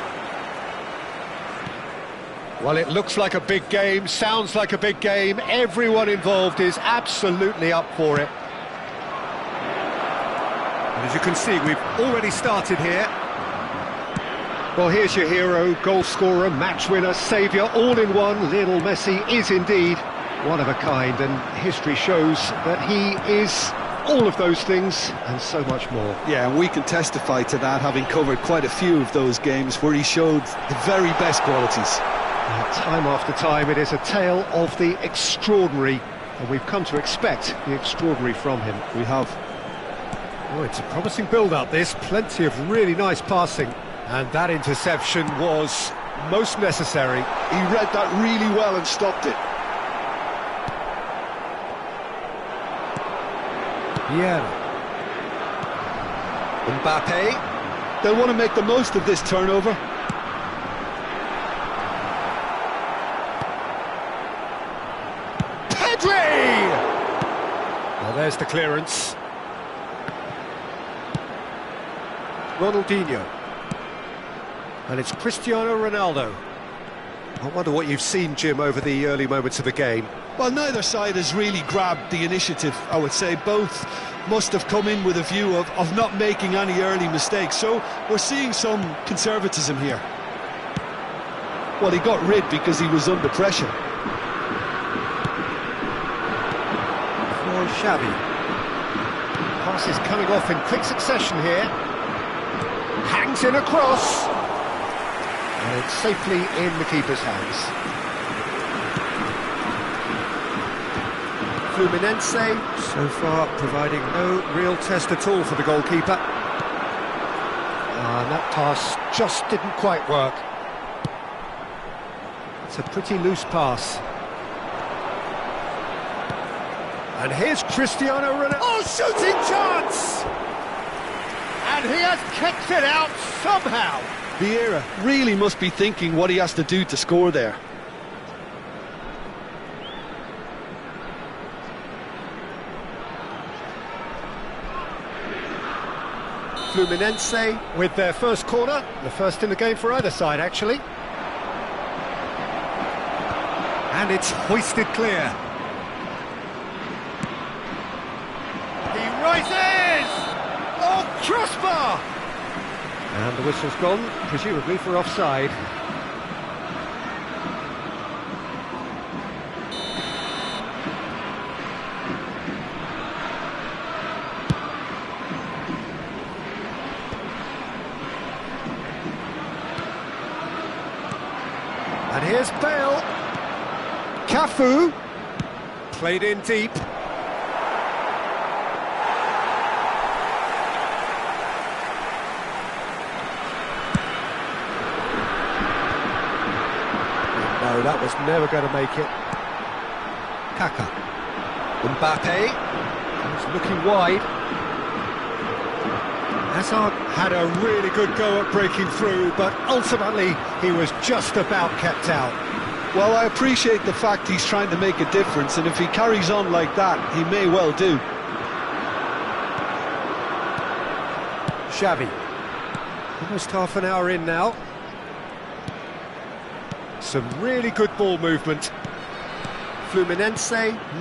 Well, it looks like a big game, sounds like a big game. Everyone involved is absolutely up for it. And as you can see, we've already started here. Well, here's your hero, goal scorer, match winner, saviour, all in one. Lionel Messi is indeed one of a kind, and history shows that he is all of those things and so much more. Yeah, and we can testify to that, having covered quite a few of those games where he showed the very best qualities. Time after time, it is a tale of the extraordinary, and we've come to expect the extraordinary from him. We have. Oh, it's a promising build-up, this. Plenty of really nice passing. And that interception was most necessary. He read that really well and stopped it. Yeah. Mbappe. They'll want to make the most of this turnover. Pedri! Well, there's the clearance. Ronaldinho. And it's Cristiano Ronaldo. I wonder what you've seen, Jim, over the early moments of the game. Well, neither side has really grabbed the initiative, I would say. Both must have come in with a view of not making any early mistakes. So we're seeing some conservatism here. Well, he got rid because he was under pressure. For Xavi. Pass is coming off in quick succession here. Hangs in a cross. And it's safely in the keeper's hands. Fluminense, so far providing no real test at all for the goalkeeper. And that pass just didn't quite work. It's a pretty loose pass. And here's Cristiano Ronaldo. Oh, shooting chance! And he has kicked it out somehow. Vieira really must be thinking what he has to do to score there. Fluminense with their first corner, the first in the game for either side, actually. And it's hoisted clear. He rises! Oh, crossbar! And the whistle's gone, presumably for offside. And here's Bale. Cafu. Played in deep. No, that was never going to make it. Kaka. Mbappe. He's looking wide. Hazard had a really good go at breaking through, but ultimately he was just about kept out. Well, I appreciate the fact he's trying to make a difference, and if he carries on like that, he may well do. Xavi. Almost half an hour in now. Some really good ball movement. Fluminense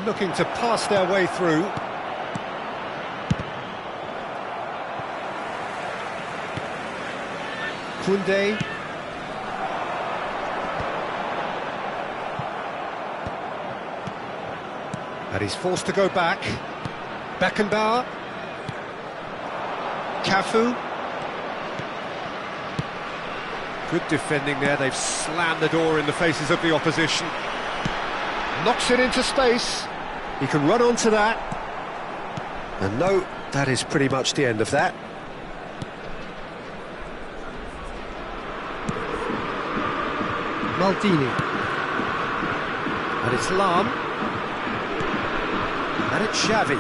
looking to pass their way through. Koundé. And he's forced to go back. Beckenbauer. Cafu. Good defending there, they've slammed the door in the faces of the opposition. Knocks it into space. He can run onto that. And no, that is pretty much the end of that. Maldini. And it's Lam. And it's Xavi.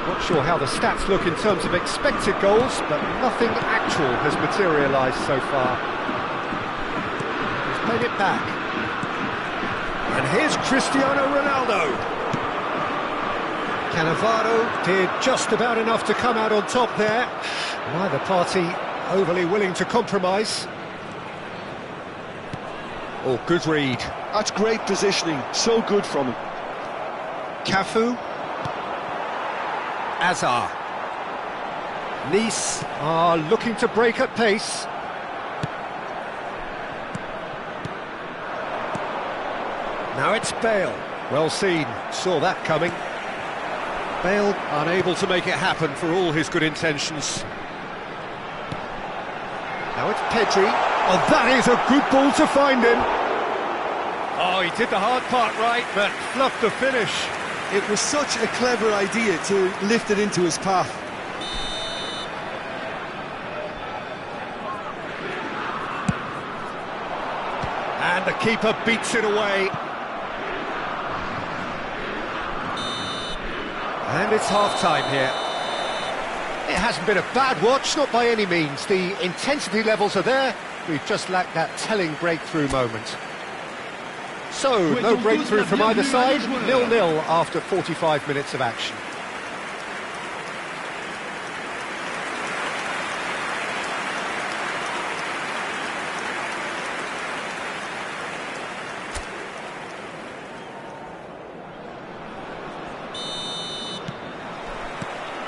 Not sure how the stats look in terms of expected goals, but nothing actual has materialised so far. He's played it back. And here's Cristiano Ronaldo. Cannavaro did just about enough to come out on top there. Neither party overly willing to compromise. Oh, good read. That's great positioning, so good from him. Cafu. Azar. Nice are looking to break at pace. Now it's Bale. Well seen, saw that coming. Bale unable to make it happen for all his good intentions. Now it's Pedri. Oh, that is a good ball to find him. Oh, he did the hard part right, but fluffed the finish. It was such a clever idea to lift it into his path. And the keeper beats it away. And it's half-time here. It hasn't been a bad watch, not by any means. The intensity levels are there. We've just lacked that telling breakthrough moment. So, no breakthrough from either side. 0-0 after 45 minutes of action.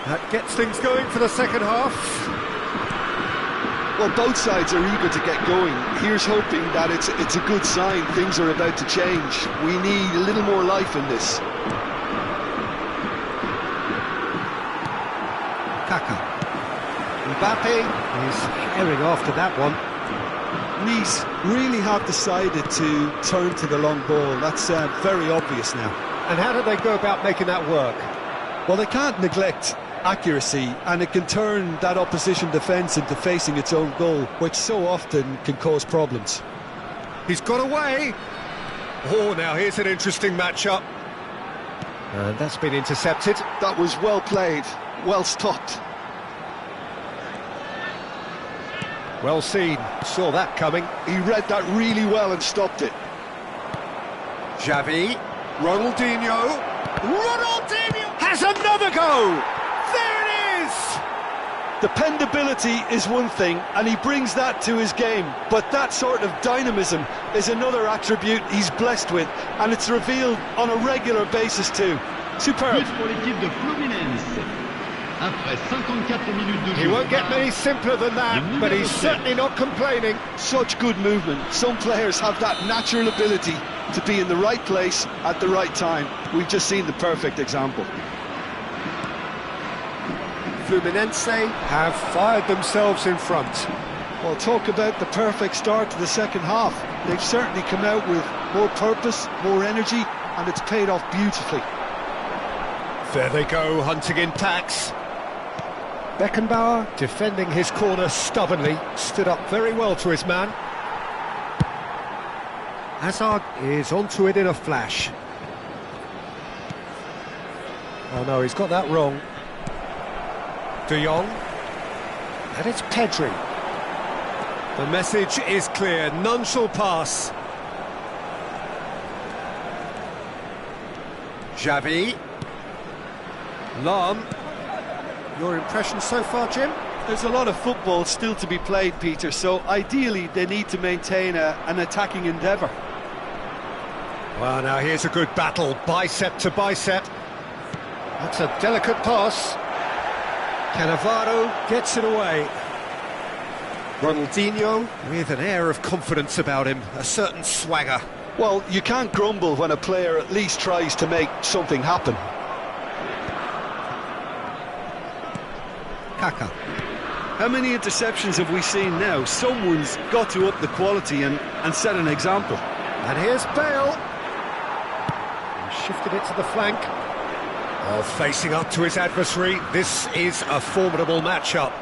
That gets things going for the second half. Well, both sides are eager to get going. Here's hoping that it's a good sign. Things are about to change. We need a little more life in this. Kaka. Mbappe is herring after that one. Nice really have decided to turn to the long ball. That's very obvious now. And how do they go about making that work? Well, they can't neglect accuracy, and it can turn that opposition defence into facing its own goal, which so often can cause problems. He's got away. Oh, now here's an interesting matchup. And that's been intercepted. That was well played, well stopped. Well seen, saw that coming. He read that really well and stopped it. Xavi, Ronaldinho has another go! There it is! Dependability is one thing, and he brings that to his game, but that sort of dynamism is another attribute he's blessed with, and it's revealed on a regular basis too. Superb. He won't get many simpler than that, but he's certainly not complaining. Such good movement. Some players have that natural ability to be in the right place at the right time. We've just seen the perfect example. Fluminense have fired themselves in front. Well, talk about the perfect start to the second half. They've certainly come out with more purpose, more energy, and it's paid off beautifully. There they go, hunting in packs. Beckenbauer, defending his corner stubbornly, stood up very well to his man. Hazard is onto it in a flash. Oh no, he's got that wrong. De Jong. And it's Pedri. The message is clear, none shall pass. Xavi. Lam. Your impression so far, Jim? There's a lot of football still to be played, Peter, so ideally they need to maintain an attacking endeavour. Well, now here's a good battle, bicep to bicep. That's a delicate pass. Cannavaro gets it away. Ronaldinho with an air of confidence about him, a certain swagger. Well, you can't grumble when a player at least tries to make something happen. Kaka. How many interceptions have we seen now? Someone's got to up the quality and set an example. And here's Bale. He shifted it to the flank. Oh, facing up to his adversary, this is a formidable matchup.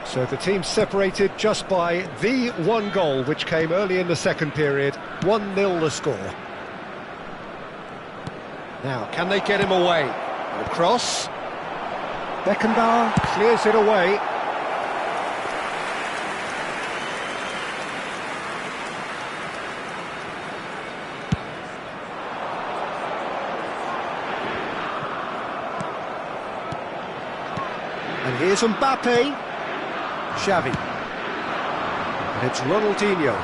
So the team separated just by the one goal, which came early in the second period. 1-0 the score. Now, can they get him away? The cross. Beckenbauer clears it away. And here's Mbappe. Xavi. And it's Ronaldinho.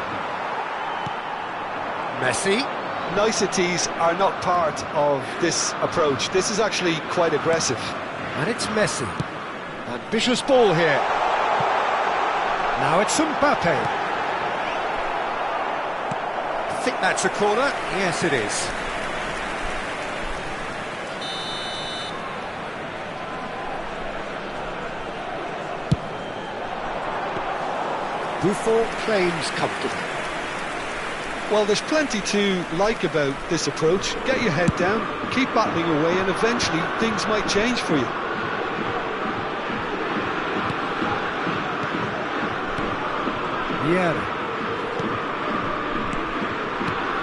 Messi. Niceties are not part of this approach. This is actually quite aggressive. And it's Messi. Ambitious ball here. Now it's Mbappe. I think that's a corner. Yes, it is. Buffon claims comfortable. Well, there's plenty to like about this approach. Get your head down, keep battling away, and eventually things might change for you. Yeah.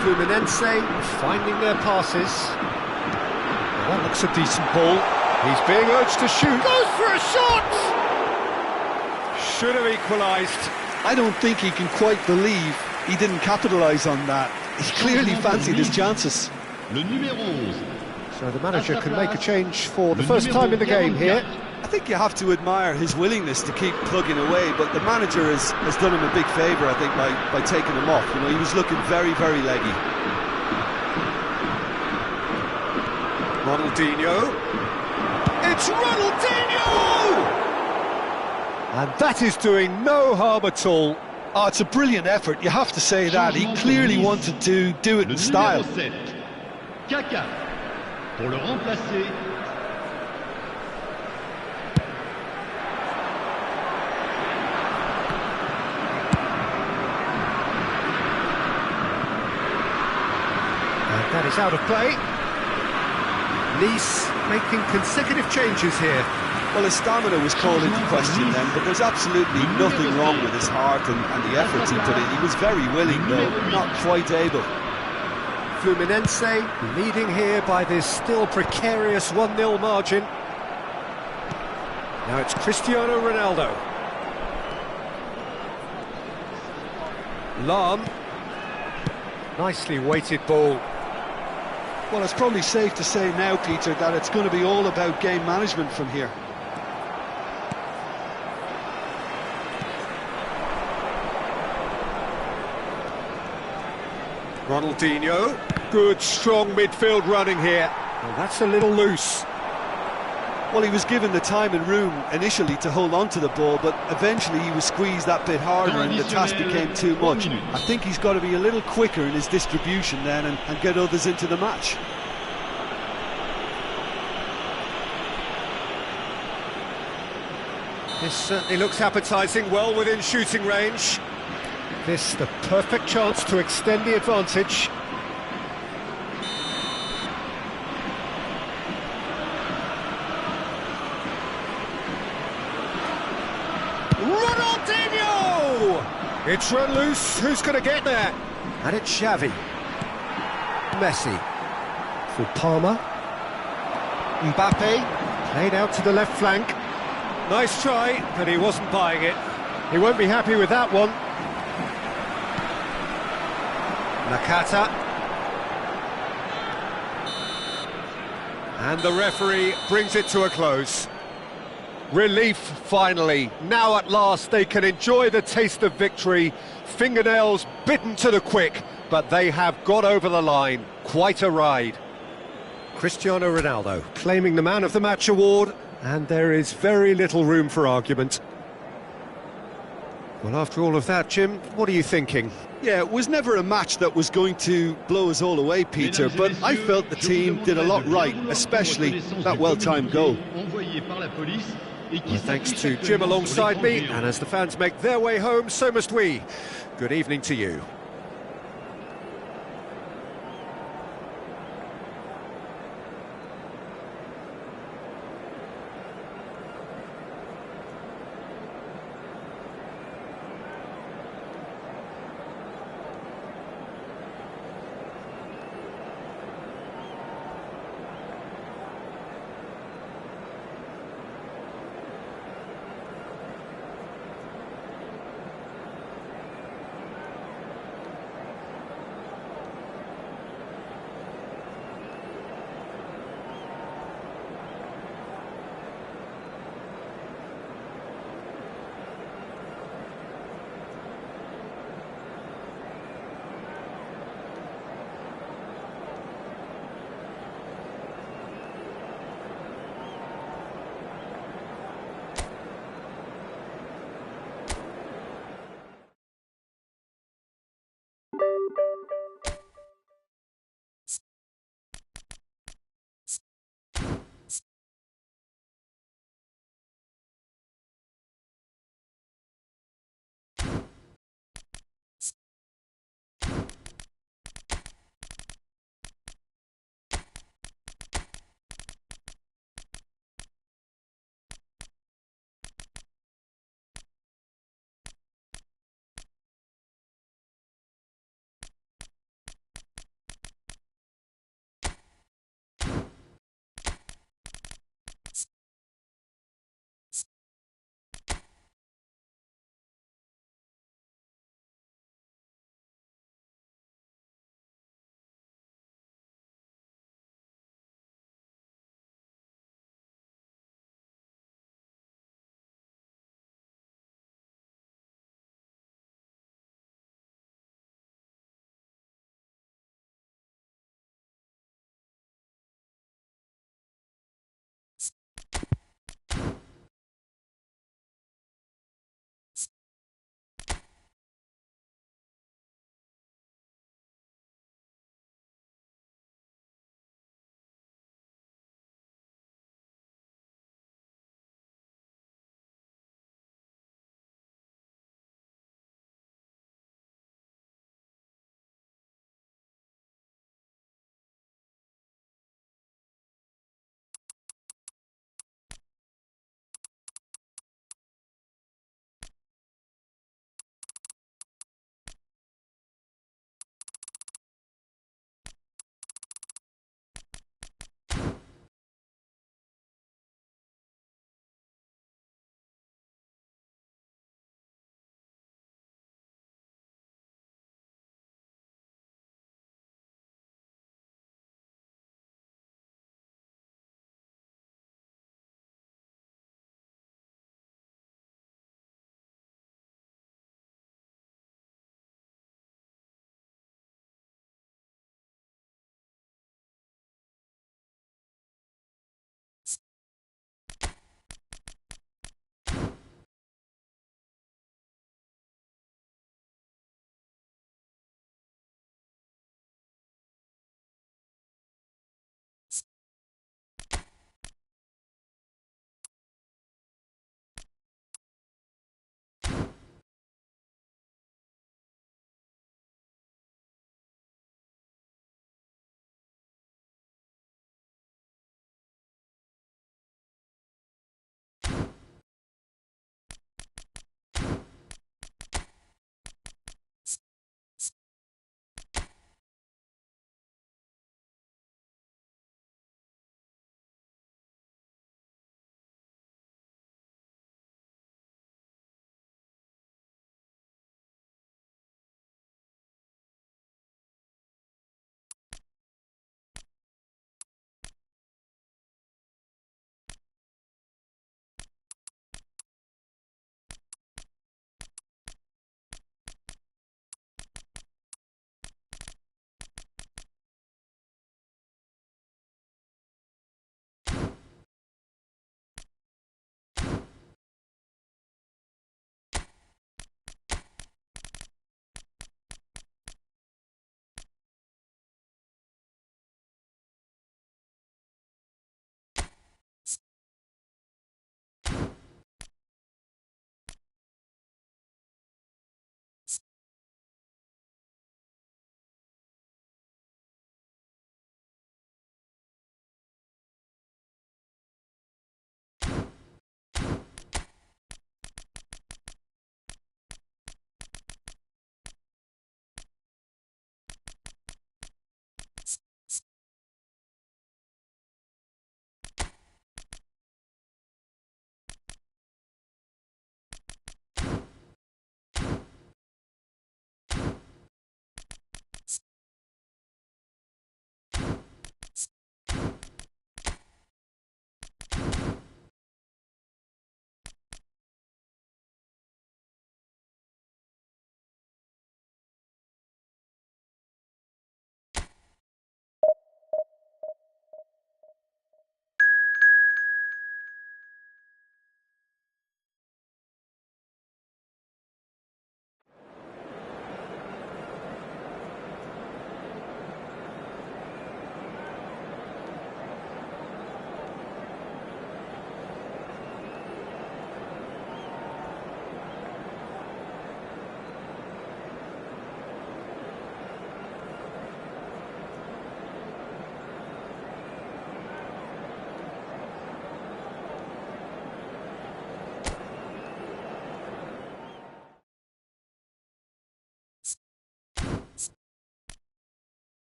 Fluminense finding their passes. That looks a decent ball. He's being urged to shoot. Goes for a shot! Should have equalised. I don't think he can quite believe he didn't capitalise on that. He clearly fancied his chances. Le numéro 11. So the manager can make a change for the first time in the game here. I think you have to admire his willingness to keep plugging away, but the manager has done him a big favour, I think, by taking him off. You know, he was looking very, very leggy. Ronaldinho. It's Ronaldinho! And that is doing no harm at all. Oh, it's a brilliant effort, you have to say that. He clearly wanted to do it in style. Kaka pour le remplacer. And that is out of play. Nice making consecutive changes here. Well, his stamina was called into question then, but there's absolutely nothing wrong with his heart and the efforts he put in. He was very willing, though, not quite able. Fluminense leading here by this still precarious 1-0 margin. Now it's Cristiano Ronaldo. Lam. Nicely weighted ball. Well, it's probably safe to say now, Peter, that it's going to be all about game management from here. Ronaldinho. Good, strong midfield running here. Well, that's a little loose. Well, he was given the time and room initially to hold on to the ball, but eventually he was squeezed that bit harder and the task became too much. I think he's got to be a little quicker in his distribution then and get others into the match. This certainly looks appetising, well within shooting range. This the perfect chance to extend the advantage. Ronaldinho! It's run loose, who's going to get there? And it's Xavi. Messi. For Palmer. Mbappe. Played out to the left flank. Nice try, but he wasn't buying it. He won't be happy with that one. Nakata. And the referee brings it to a close. Relief, finally. Now at last they can enjoy the taste of victory. Fingernails bitten to the quick, but they have got over the line. Quite a ride. Cristiano Ronaldo claiming the Man of the Match award, and there is very little room for argument. Well, after all of that, Jim, what are you thinking? Yeah, it was never a match that was going to blow us all away, Peter, but I felt the team did a lot right, especially that well-timed goal. Well, thanks to Jim alongside me, and as the fans make their way home, so must we. Good evening to you.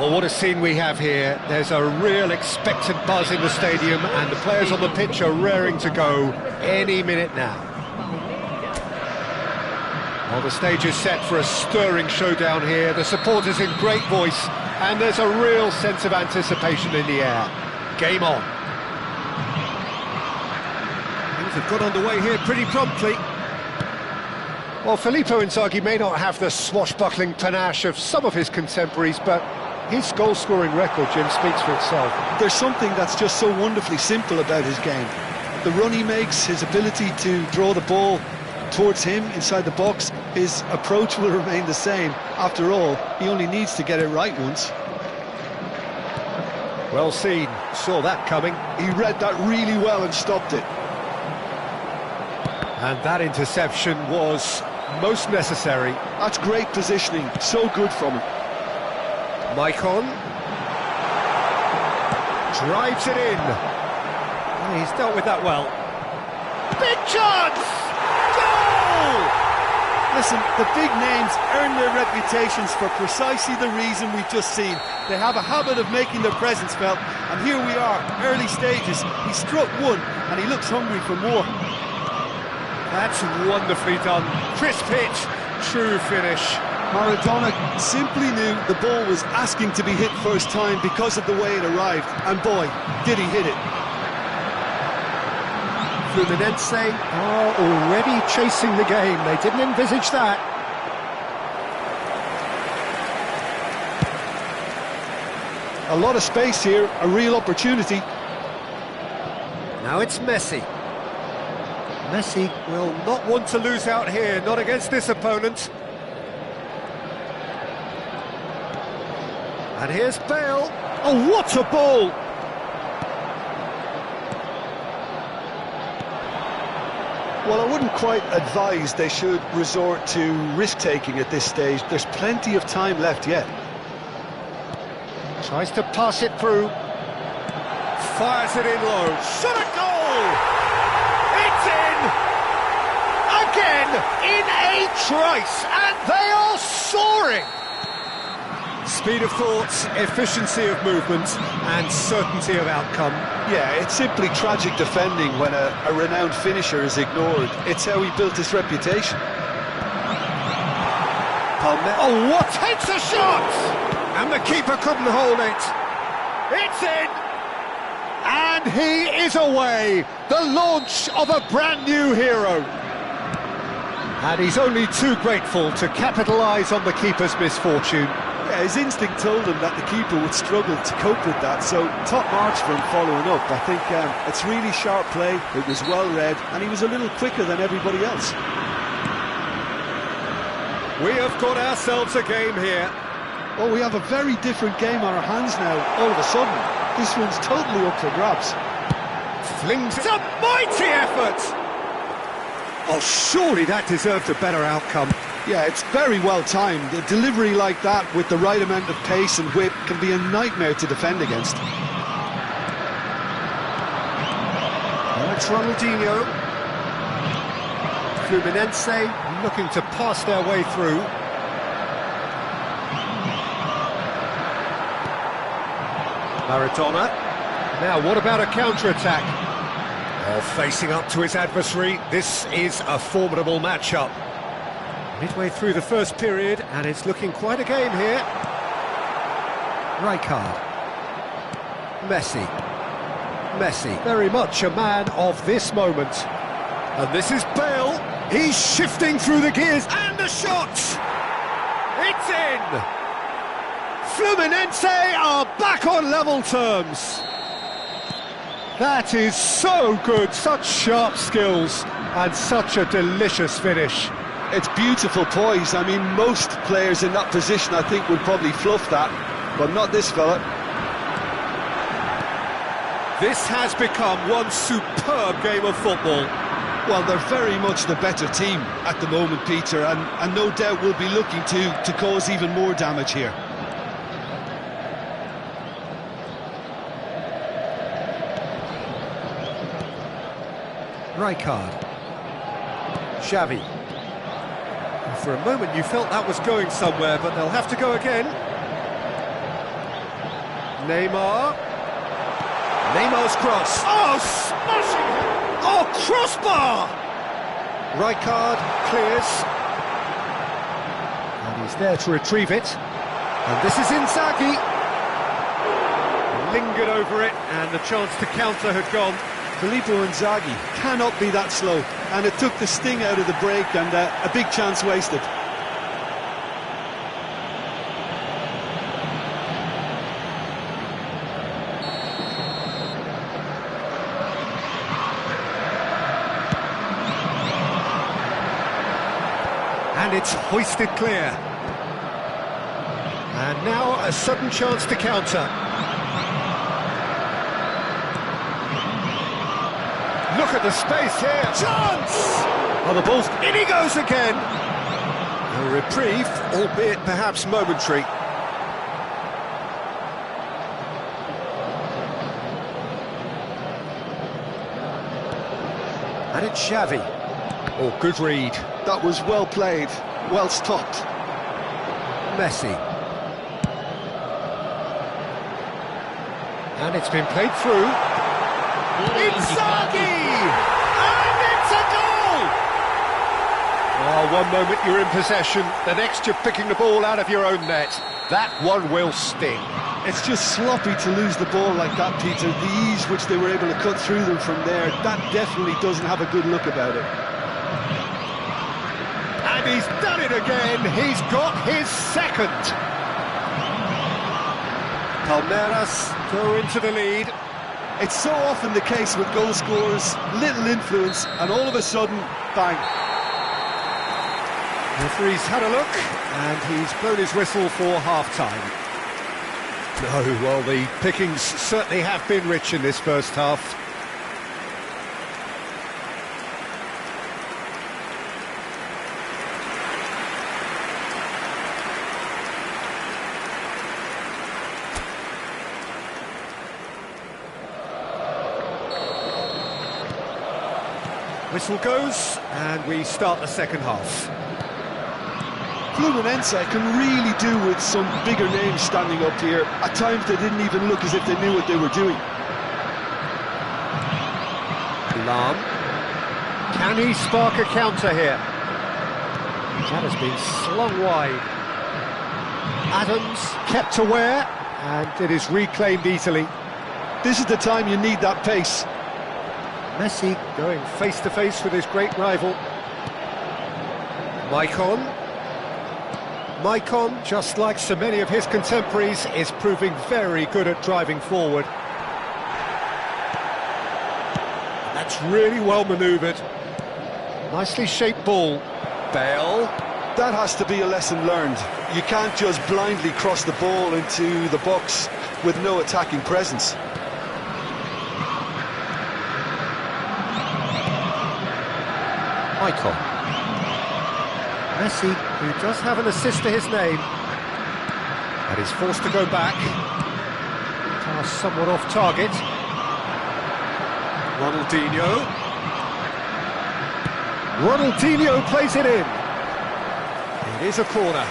Well, what a scene we have here. There's a real expectant buzz in the stadium, and the players on the pitch are raring to go any minute now. Well, the stage is set for a stirring showdown here. The supporters in great voice, and there's a real sense of anticipation in the air. Game on. Things have got underway here pretty promptly. Well, Filippo Inzaghi may not have the swashbuckling panache of some of his contemporaries, but his goal-scoring record, Jim, speaks for itself. There's something that's just so wonderfully simple about his game. The run he makes, his ability to draw the ball towards him inside the box, his approach will remain the same. After all, he only needs to get it right once. Well seen, saw that coming. He read that really well and stopped it. And that interception was most necessary. That's great positioning, so good from him. Maicon drives it in. Oh, he's dealt with that well. Big chance! Goal! Listen, the big names earn their reputations for precisely the reason we've just seen. They have a habit of making their presence felt, and here we are, early stages. He struck one, and he looks hungry for more. That's wonderfully done. Crisp hit, true finish. Maradona simply knew the ball was asking to be hit first time because of the way it arrived, and boy, did he hit it. Fluminense are already chasing the game. They didn't envisage that. A lot of space here, a real opportunity. Now it's Messi. Messi will not want to lose out here, not against this opponent. And here's Bale. Oh, what a ball! Well, I wouldn't quite advise they should resort to risk-taking at this stage. There's plenty of time left yet. Tries to pass it through. Fires it in low. Shot a goal! It's in! Again, in a trice, and they are soaring! Speed of thoughts, efficiency of movement, and certainty of outcome. Yeah, it's simply tragic defending when a renowned finisher is ignored. It's how he built his reputation. Oh, what takes a shot! And the keeper couldn't hold it. It's in! And he is away! The launch of a brand new hero. And he's only too grateful to capitalise on the keeper's misfortune. Yeah, his instinct told him that the keeper would struggle to cope with that, so top marks for him following up. I think it's really sharp play, it was well read, and he was a little quicker than everybody else. We have got ourselves a game here. Oh, we have a very different game on our hands now, all of a sudden. This one's totally up for grabs. Flings it. It's a mighty effort! Oh, surely that deserved a better outcome. Yeah, it's very well timed. A delivery like that with the right amount of pace and whip can be a nightmare to defend against. It's Ronaldinho. Fluminense looking to pass their way through. Maradona. Now, what about a counter-attack? Oh, facing up to his adversary, this is a formidable matchup. Midway through the first period, and it's looking quite a game here. Rijkaard. Messi. Messi, very much a man of this moment. And this is Bale. He's shifting through the gears, and the shot! It's in! Fluminense are back on level terms. That is so good, such sharp skills, and such a delicious finish. It's beautiful poise. I mean, most players in that position, I think, would probably fluff that, but not this fella. This has become one superb game of football. Well, they're very much the better team at the moment, Peter, and no doubt will be looking to cause even more damage here. Rijkaard. Xavi. For a moment you felt that was going somewhere, but they'll have to go again. Neymar. Neymar's cross. Oh, smashing! Oh, crossbar! Rijkaard clears. And he's there to retrieve it. And this is Inzaghi. Lingered over it, and the chance to counter had gone. Filippo Inzaghi cannot be that slow, and it took the sting out of the break, and a big chance wasted. And it's hoisted clear. And now a sudden chance to counter. Look at the space here. Chance! Oh, the ball's in, he goes again. A reprieve, albeit perhaps momentary. And it's Xavi. Oh, good read. That was well played, well stopped. Messi. And it's been played through. Inzaghi! And it's a goal! Oh, one moment you're in possession, the next you're picking the ball out of your own net. That one will sting. It's just sloppy to lose the ball like that, Peter. The ease which they were able to cut through them from there, that definitely doesn't have a good look about it. And he's done it again. He's got his second. Palmeiras go into the lead. It's so often the case with goal scorers, little influence, and all of a sudden, bang. The referee's had a look, and he's blown his whistle for half-time. No, well, the pickings certainly have been rich in this first half. Whistle goes, and we start the second half. Fluminense can really do with some bigger names standing up here. At times they didn't even look as if they knew what they were doing. Lam. Can he spark a counter here? That has been slung wide. Adams kept aware, and it is reclaimed easily. This is the time you need that pace. Messi going face-to-face with his great rival. Maicon, just like so many of his contemporaries, is proving very good at driving forward. That's really well manoeuvred. Nicely shaped ball. Bale. That has to be a lesson learned. You can't just blindly cross the ball into the box with no attacking presence. Maicon. Messi, who does have an assist to his name, and is forced to go back. Pass somewhat off target. Ronaldinho plays it in. It is a corner.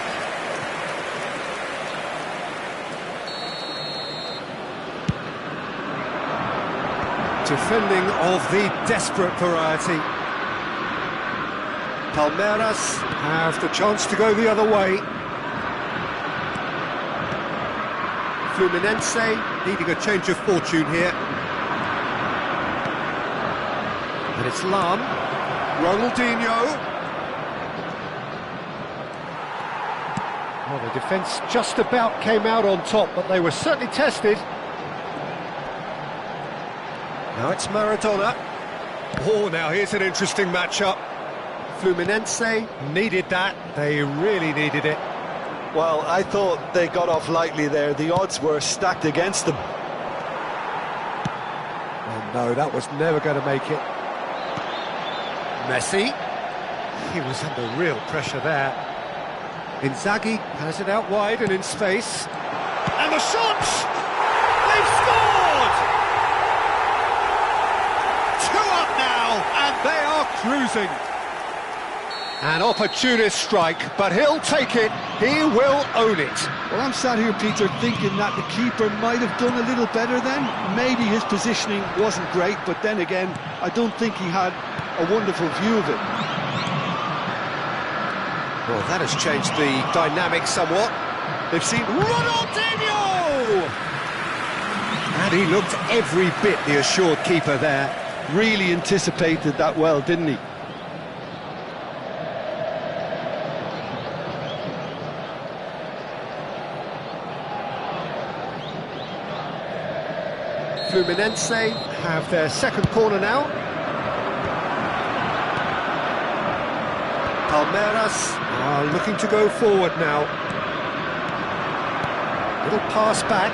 Defending of the desperate variety. Palmeiras have the chance to go the other way. Fluminense needing a change of fortune here. And it's Lam. Ronaldinho. Well, the defence just about came out on top, but they were certainly tested. Now it's Maradona. Oh, now here's an interesting matchup. Fluminense needed that, they really needed it. Well, I thought they got off lightly there, the odds were stacked against them. Oh no, that was never going to make it. Messi, he was under real pressure there. Inzaghi has it out wide and in space. And the shot! They've scored! 2 up now, and they are cruising. An opportunist strike, but he'll take it, he will own it. Well, I'm sat here, Peter, thinking that the keeper might have done a little better then. Maybe his positioning wasn't great, but then again, I don't think he had a wonderful view of it. Well, that has changed the dynamic somewhat. They've seen Ronaldinho! And he looked every bit the assured keeper there. Really anticipated that well, didn't he? Fluminense have their second corner now. Palmeiras are looking to go forward now. Little pass back.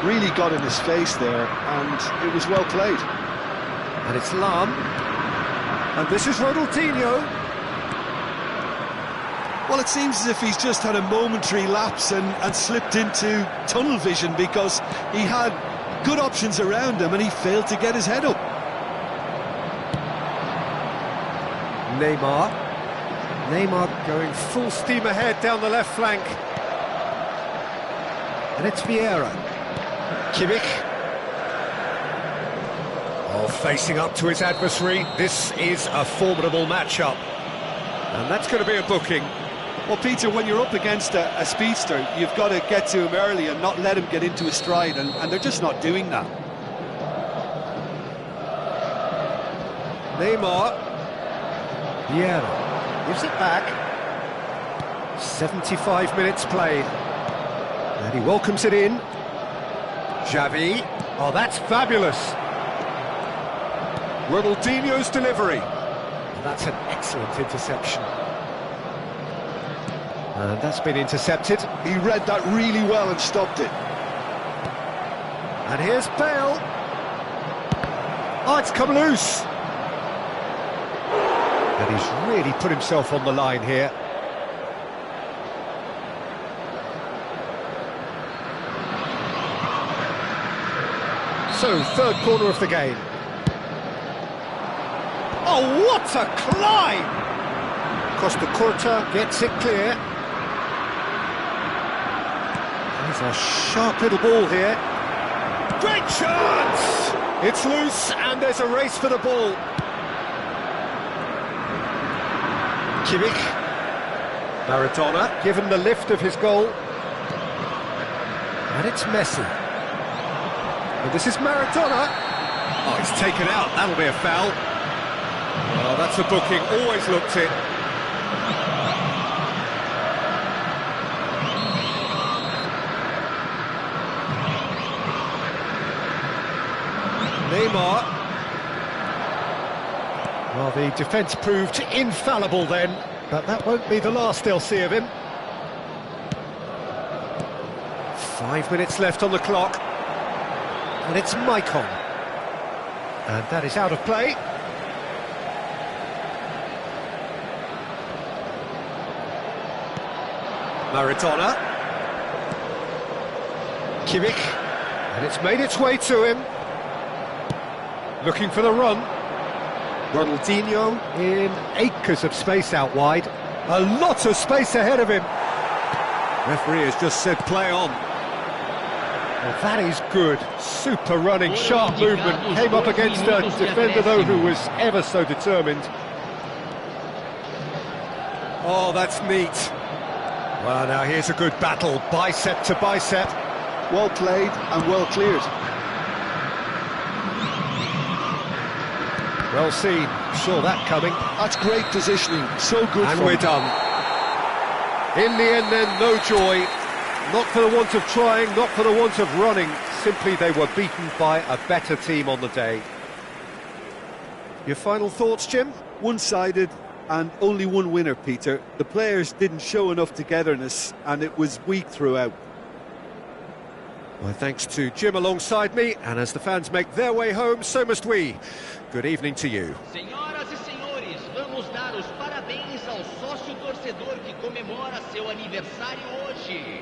Really got in his face there, and it was well played. And it's Lam. And this is Ronaldinho. Well, it seems as if he's just had a momentary lapse and slipped into tunnel vision, because he had good options around him and he failed to get his head up. Neymar going full steam ahead down the left flank. And it's Vieira. Kimmich. Oh, facing up to his adversary. This is a formidable matchup. And that's going to be a booking. Well, Peter, when you're up against a speedster, you've got to get to him early and not let him get into a stride, and they're just not doing that. Neymar. Vieira gives it back. 75 minutes played. And he welcomes it in. Xavi. Oh, that's fabulous. Ronaldinho's delivery. And that's an excellent interception. And that's been intercepted. He read that really well and stopped it. And here's Bale. Oh, it's come loose. And he's really put himself on the line here. So, third corner of the game. Oh, what a climb! Costa Curta gets it clear. There's a sharp little ball here. Great chance! It's loose and there's a race for the ball. Kimmich. Maradona given the lift of his goal. And it's Messi. And this is Maradona. Oh, it's taken out. That'll be a foul. Oh, that's a booking. Always looked it. Neymar. Well, the defence proved infallible then, but that won't be the last they'll see of him. 5 minutes left on the clock. And it's Maicon. And that is out of play. Maradona. Kimmich. And it's made its way to him. Looking for the run. Ronaldinho in acres of space out wide. A lot of space ahead of him. Referee has just said play on. Well, that is good. Super running, sharp movement. Came up against a defender, though, who was ever so determined. Oh, that's neat. Well, now here's a good battle, bicep to bicep. Well played and well cleared. Well seen, saw that coming. That's great positioning, so good. And we're done. In the end then, no joy. Not for the want of trying, not for the want of running. Simply they were beaten by a better team on the day. Your final thoughts, Jim? One-sided and only one winner, Peter. The players didn't show enough togetherness and it was weak throughout. My thanks to Jim alongside me, and as the fans make their way home, so must we. Good evening to you. Senhoras e senhores, vamos dar os parabéns ao sócio torcedor que comemora seu aniversário hoje.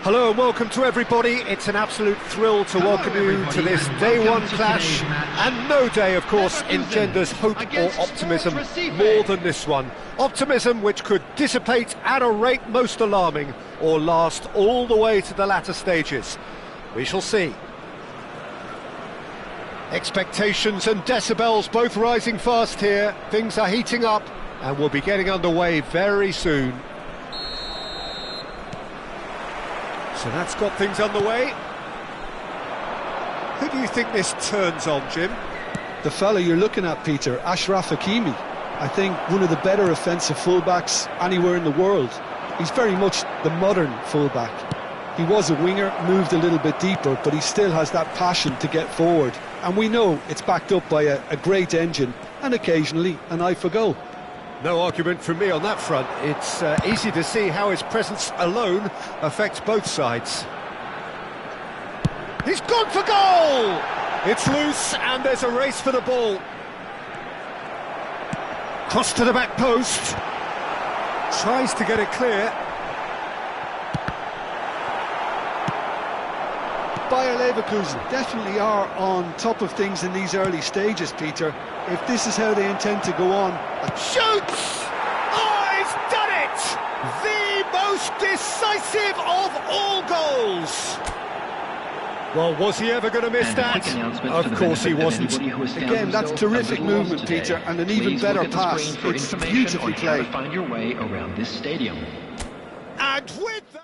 Hello and welcome to everybody. It's an absolute thrill to welcome you to this day one clash, and no day, of course, engenders hope or optimism more than this one. Optimism which could dissipate at a rate most alarming or last all the way to the latter stages. We shall see. Expectations and decibels both rising fast here. Things are heating up and we'll be getting underway very soon. So that's got things underway. Who do you think this turns on, Jim? The fella you're looking at, Peter, Ashraf Hakimi. I think one of the better offensive fullbacks anywhere in the world. He's very much the modern fullback. He was a winger, moved a little bit deeper, but he still has that passion to get forward. And we know it's backed up by a great engine and occasionally an eye for goal. No argument from me on that front. It's easy to see how his presence alone affects both sides. He's gone for goal! It's loose and there's a race for the ball. Cross to the back post. Tries to get it clear. Bayer Leverkusen definitely are on top of things in these early stages, Peter. If this is how they intend to go on... Shoots! Oh, he's done it! The most decisive of all goals! Well, was he ever going to miss that? Of course he wasn't. Again, that's terrific movement, Peter, and an even better pass. It's beautifully played. Find your way around this stadium. And with that...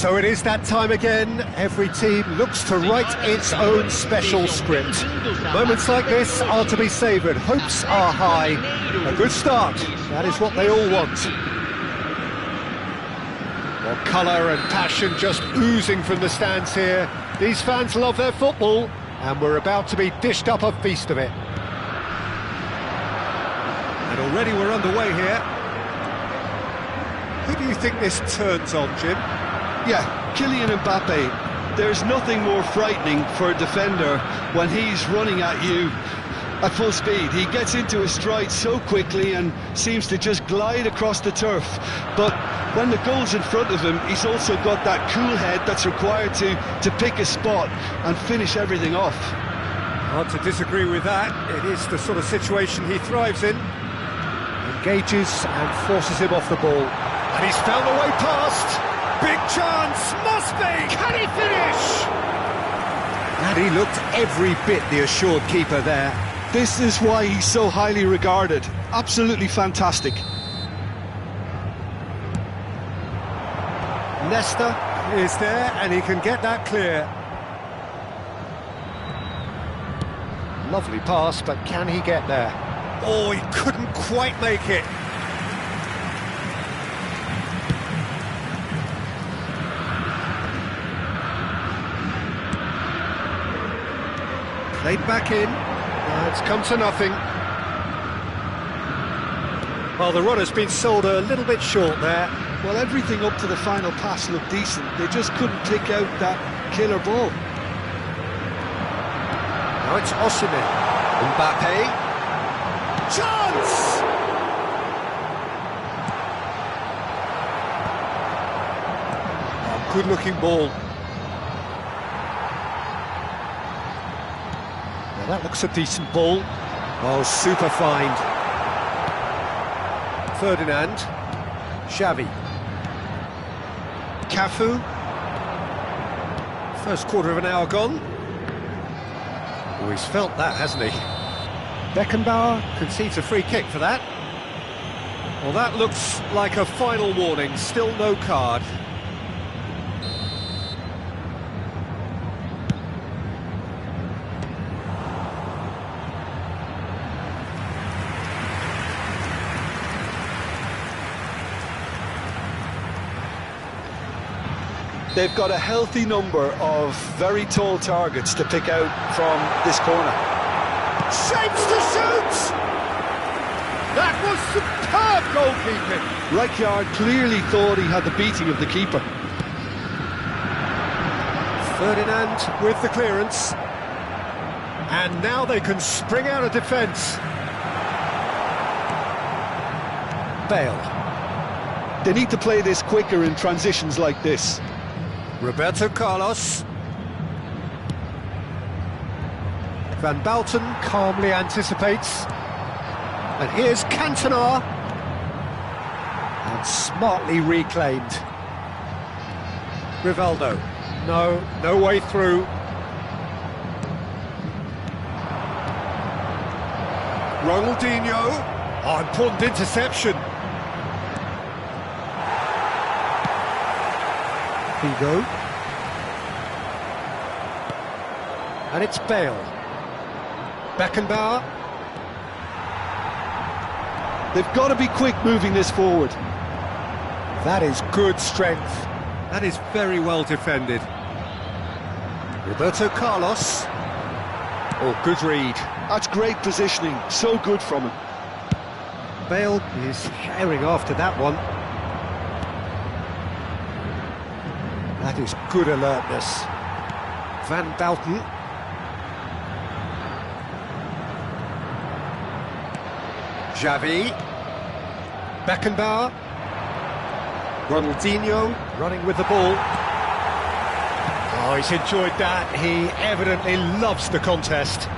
So it is that time again. Every team looks to write its own special script. Moments like this are to be savoured. Hopes are high. A good start. That is what they all want. Well, colour and passion just oozing from the stands here. These fans love their football, and we're about to be dished up a feast of it. And already we're underway here. Who do you think this turns on, Jim? Yeah, Kylian Mbappe. There's nothing more frightening for a defender when he's running at you at full speed. He gets into his stride so quickly and seems to just glide across the turf. But when the goal's in front of him, he's also got that cool head that's required to pick a spot and finish everything off. Hard to disagree with that. It is the sort of situation he thrives in. Engages and forces him off the ball. And he's found a way past. Big chance, must be! Can he finish? And he looked every bit the assured keeper there. This is why he's so highly regarded. Absolutely fantastic. Nesta is there and he can get that clear. Lovely pass, but can he get there? Oh, he couldn't quite make it. Played back in. It's come to nothing. Well, the run has been sold a little bit short there. Well, everything up to the final pass looked decent. They just couldn't pick out that killer ball. Now it's Osimhen. Mbappe. Chance! Oh, good-looking ball. Now that looks a decent ball. Oh, super find. Ferdinand. Xavi. Cafu. First quarter of an hour gone. Oh, he's felt that, hasn't he? Beckenbauer concedes a free kick for that. Well, that looks like a final warning. Still no card. They've got a healthy number of very tall targets to pick out from this corner. Shapes to shoot! That was superb goalkeeping! Rijkaard clearly thought he had the beating of the keeper. Ferdinand with the clearance. And now they can spring out of defence. Bale. They need to play this quicker in transitions like this. Roberto Carlos. Van Balten calmly anticipates. And here's Cantona. And smartly reclaimed. Rivaldo. No way through. Ronaldinho. Oh, important interception. Figo. And it's Bale. Beckenbauer. They've got to be quick moving this forward. That is good strength. That is very well defended. Roberto Carlos. Oh, good read. That's great positioning. So good from him. Bale is herring after that one. That is good alertness. Van Balten. Xavi. Beckenbauer. Ronaldinho running with the ball. Oh, he's enjoyed that. He evidently loves the contest.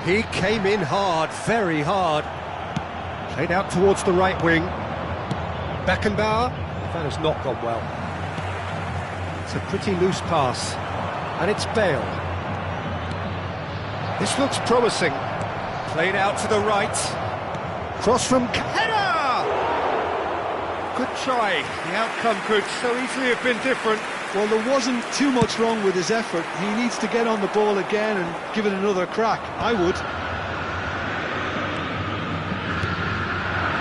He came in hard, very hard. Played out towards the right wing. Beckenbauer. That has not gone well. It's a pretty loose pass. And it's Bale. This looks promising. Played out to the right. Cross from header! Good try. The outcome could so easily have been different. Well, there wasn't too much wrong with his effort. He needs to get on the ball again and give it another crack. I would.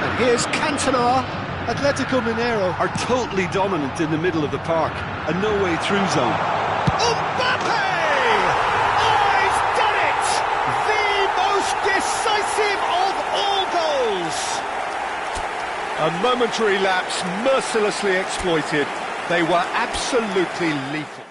And here's Cantona. Atletico Mineiro are totally dominant in the middle of the park, a no-way through zone. Mbappe! Oh, he's done it! The most decisive of all goals! A momentary lapse mercilessly exploited. They were absolutely lethal.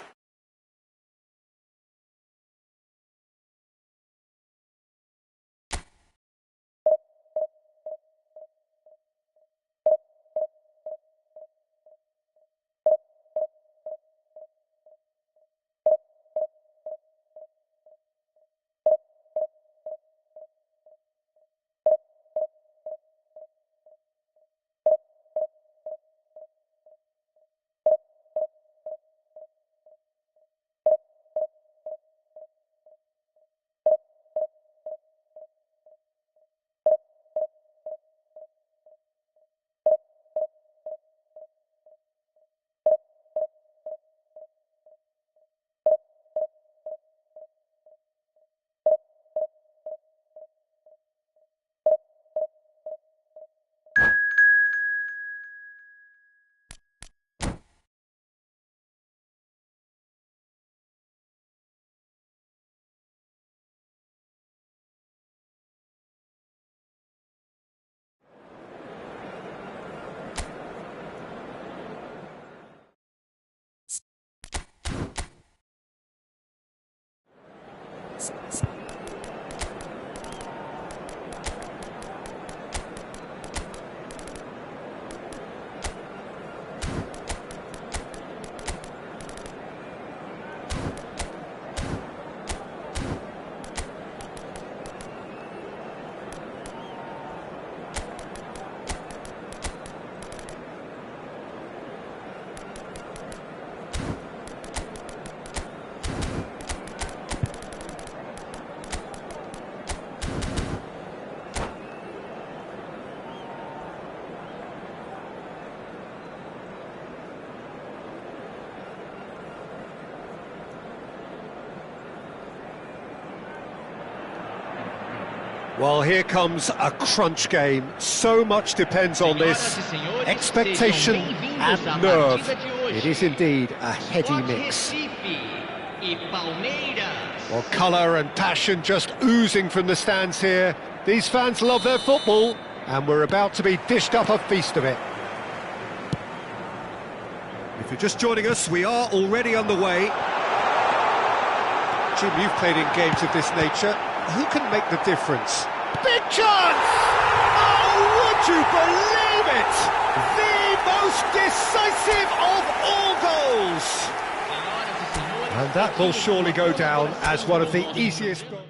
Well, here comes a crunch game. So much depends on this. Expectation and nerve. It is indeed a heady mix. Well, colour and passion just oozing from the stands here. These fans love their football, and we're about to be dished up a feast of it. If you're just joining us, we are already underway. Jim, you've played in games of this nature. Who can make the difference? Big chance! Oh, would you believe it? The most decisive of all goals! And that will surely go down as one of the easiest goals.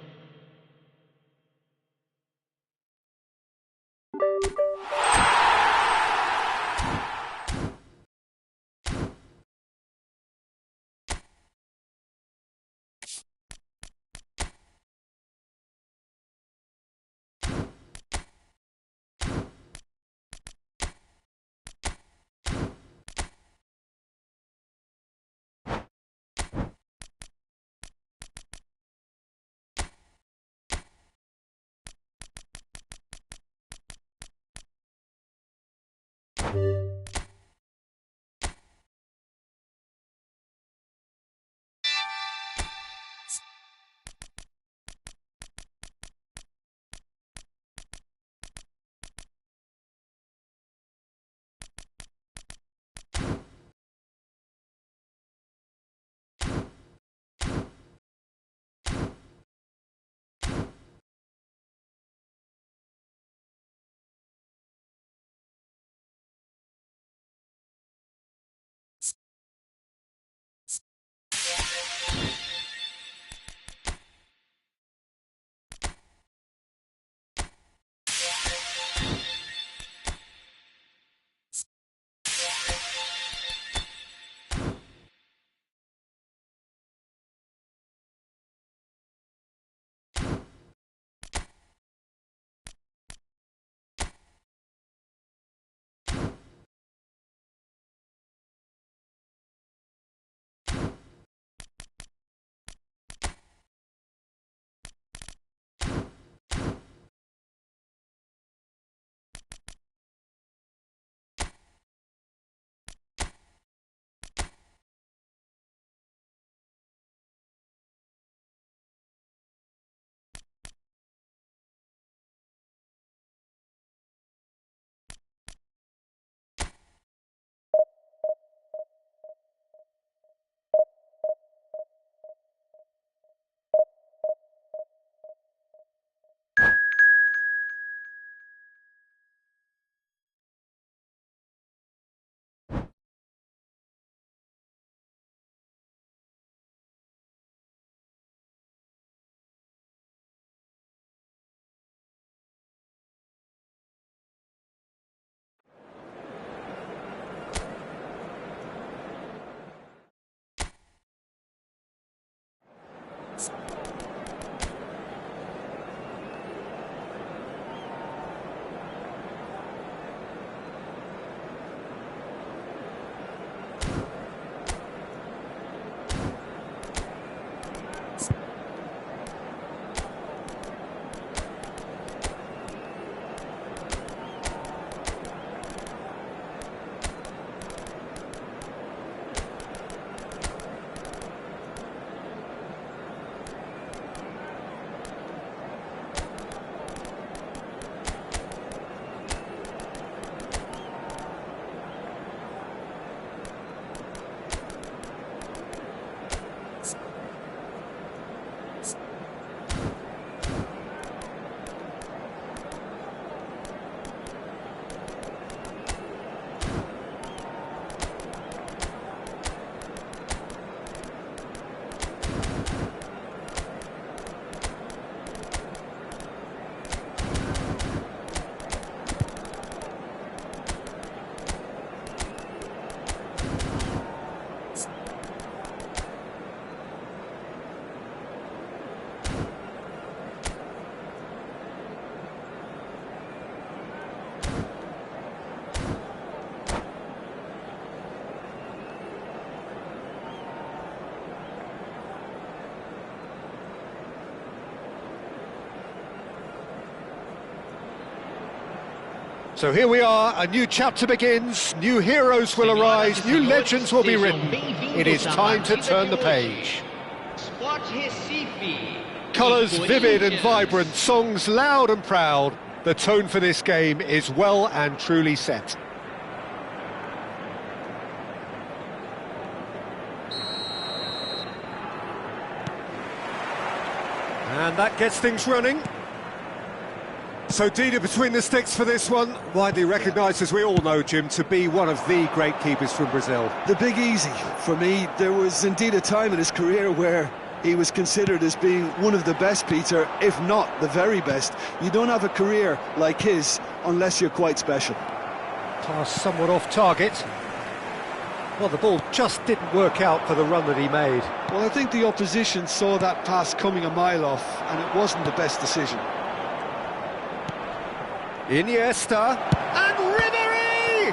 So here we are, a new chapter begins, new heroes will arise, new legends will be written. It is time to turn the page. Colours vivid and vibrant, songs loud and proud. The tone for this game is well and truly set. And that gets things running. So Dida between the sticks for this one, widely recognised, as we all know, Jim, to be one of the great keepers from Brazil. The Big Easy. For me, there was indeed a time in his career where he was considered as being one of the best, Peter, if not the very best. You don't have a career like his unless you're quite special. Pass somewhat off target. Well, the ball just didn't work out for the run that he made. Well, I think the opposition saw that pass coming a mile off, and it wasn't the best decision. Iniesta and Ribery!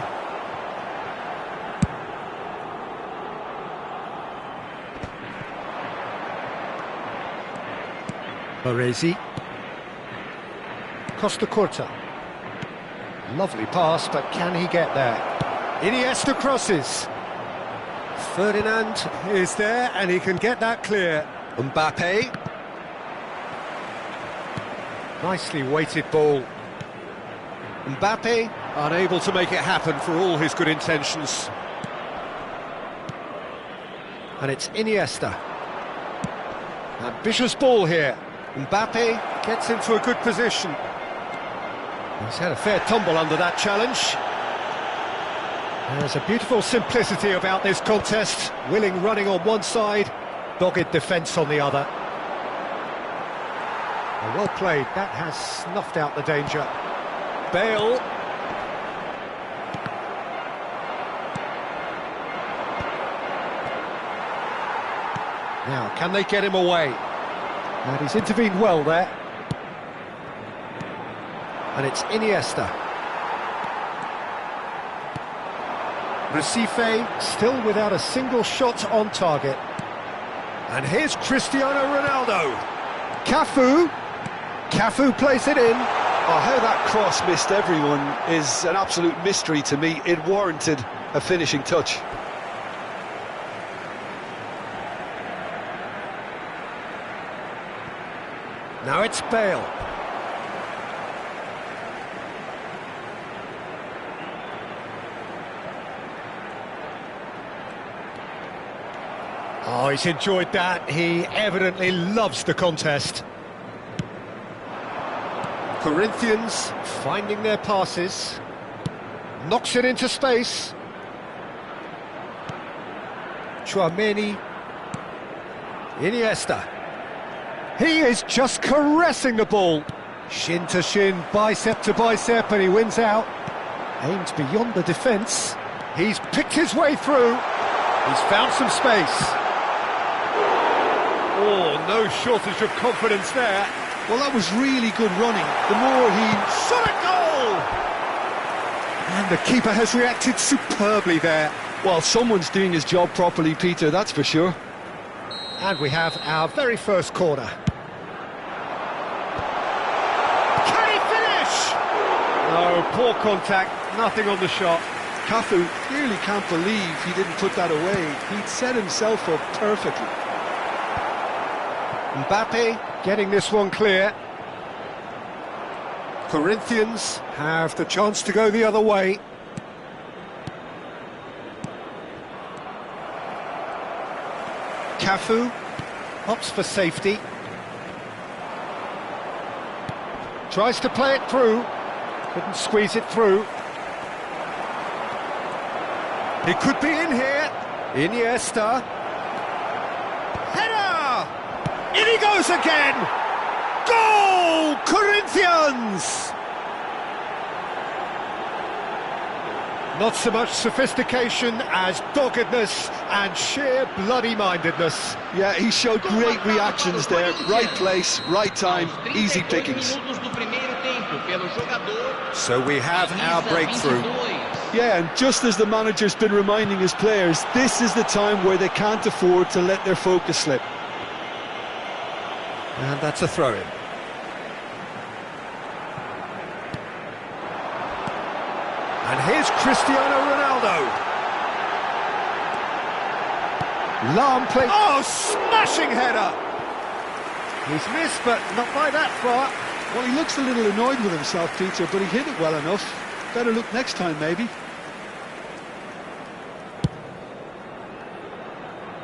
Baresi. Costa Curta. Lovely pass, but can he get there? Iniesta crosses. Ferdinand is there, and he can get that clear. Mbappe. Nicely weighted ball. Mbappe, unable to make it happen for all his good intentions. And it's Iniesta. Ambitious ball here. Mbappe gets into a good position. He's had a fair tumble under that challenge. There's a beautiful simplicity about this contest. Willing running on one side, dogged defence on the other. Well played, that has snuffed out the danger. Bale. Now, can they get him away? And he's intervened well there. And it's Iniesta. Recife still without a single shot on target. And here's Cristiano Ronaldo. Cafu. Cafu plays it in. Oh, how that cross missed everyone is an absolute mystery to me. It warranted a finishing touch. Now it's Bale. Oh, he's enjoyed that. He evidently loves the contest. Corinthians finding their passes. Knocks it into space. Tchouaméni. Iniesta. He is just caressing the ball. Shin to shin, bicep to bicep, and he wins out. Aims beyond the defence. He's picked his way through. He's found some space. Oh, no shortage of confidence there. Well, that was really good running. The more he shot a goal! And the keeper has reacted superbly there. Well, someone's doing his job properly, Peter, that's for sure. And we have our very first corner. Can he finish? No, poor contact, nothing on the shot. Cafu clearly can't believe he didn't put that away. He'd set himself up perfectly. Mbappe getting this one clear. Corinthians have the chance to go the other way. Cafu opts for safety. Tries to play it through. Couldn't squeeze it through. He could be in here. Iniesta. Header! In he goes again! Goal! Corinthians! Not so much sophistication as doggedness and sheer bloody-mindedness. Yeah, he showed great reactions there. Right place, right time, easy pickings. So we have our breakthrough. Yeah, and just as the manager's been reminding his players, this is the time where they can't afford to let their focus slip. And that's a throw-in. And here's Cristiano Ronaldo. Lahm play. Oh, smashing header! He's missed, but not by that far. Well, he looks a little annoyed with himself, Peter, but he hit it well enough. Better look next time, maybe.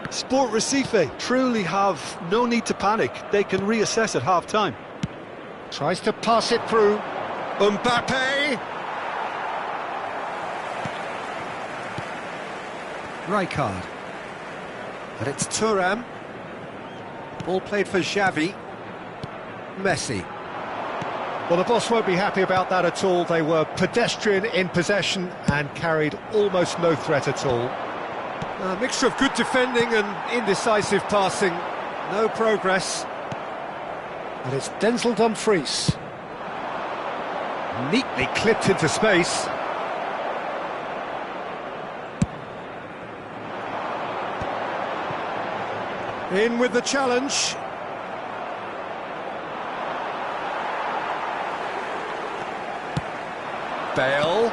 Sport Recife truly have no need to panic. They can reassess at half-time. Tries to pass it through. Mbappe! Rijkaard. And it's Thuram. Ball played for Xavi. Messi. Well, the boss won't be happy about that at all. They were pedestrian in possession and carried almost no threat at all. A mixture of good defending and indecisive passing. No progress. And it's Denzel Dumfries. Neatly clipped into space. In with the challenge. Bale.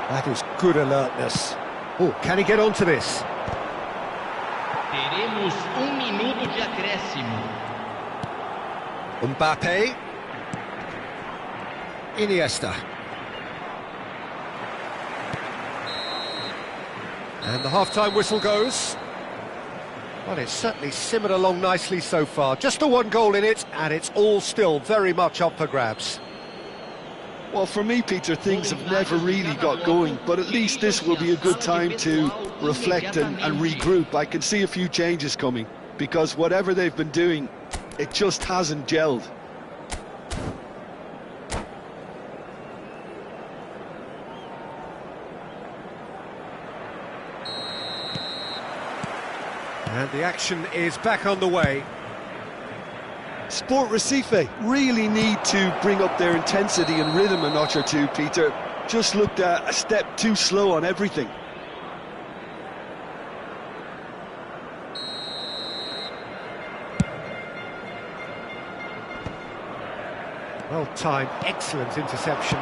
That is good alertness. Oh, can he get onto this? Teremos minuto de acréscimo. Mbappe. Iniesta. And the half-time whistle goes. Well, it's certainly simmered along nicely so far. Just the one goal in it, and it's all still very much up for grabs. Well, for me, Peter, things have never really got going, but at least this will be a good time to reflect and regroup. I can see a few changes coming, because whatever they've been doing, it just hasn't gelled. And the action is back on the way. Sport Recife really need to bring up their intensity and rhythm a notch or two, Peter. Just looked a step too slow on everything. Well timed, excellent interception.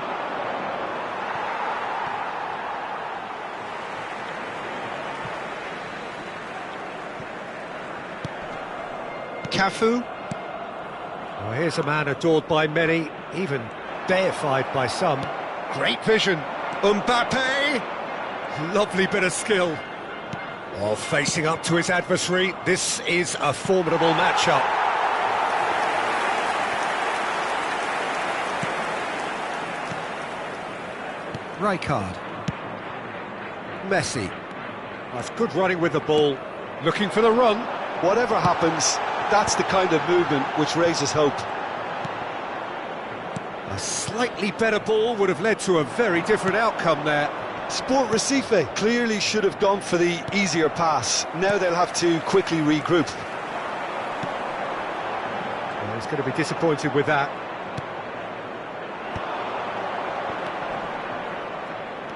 Cafu. Oh, here's a man adored by many, even deified by some. Great vision. Mbappe! Lovely bit of skill. Oh, facing up to his adversary. This is a formidable matchup. Rijkaard. Messi. That's good running with the ball. Looking for the run. Whatever happens, that's the kind of movement which raises hope. A slightly better ball would have led to a very different outcome there. Sport Recife clearly should have gone for the easier pass. Now they'll have to quickly regroup. Well, he's going to be disappointed with that.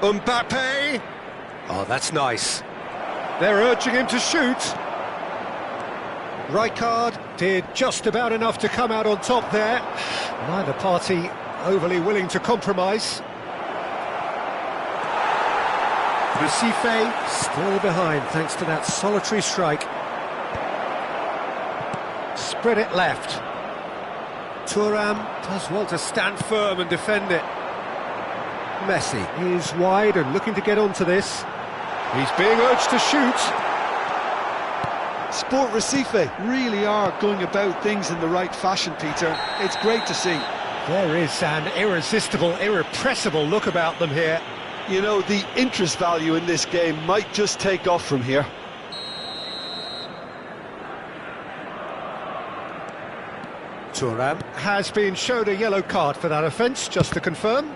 Mbappe! Oh, that's nice. They're urging him to shoot. Rijkaard did just about enough to come out on top there. Neither party overly willing to compromise. Recife still behind thanks to that solitary strike. Spread it left. Thuram does well to stand firm and defend it. Messi is wide and looking to get onto this. He's being urged to shoot. Sport Recife really are going about things in the right fashion, Peter. It's great to see. There is an irresistible, irrepressible look about them here. You know, the interest value in this game might just take off from here. Thuram has been shown a yellow card for that offence, just to confirm.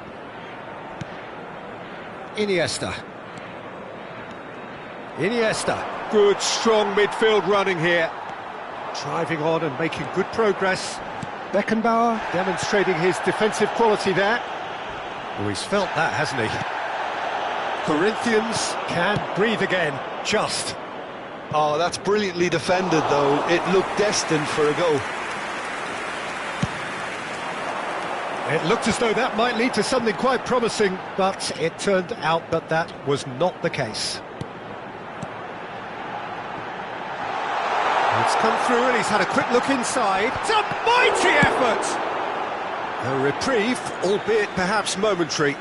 Iniesta. Good, strong midfield running here. Driving on and making good progress. Beckenbauer demonstrating his defensive quality there. Oh, he's felt that, hasn't he? Corinthians can breathe again, just. Oh, that's brilliantly defended, though. It looked destined for a goal. It looked as though that might lead to something quite promising, but it turned out that that was not the case. It's come through and he's had a quick look inside. It's a mighty effort! A reprieve, albeit perhaps momentary.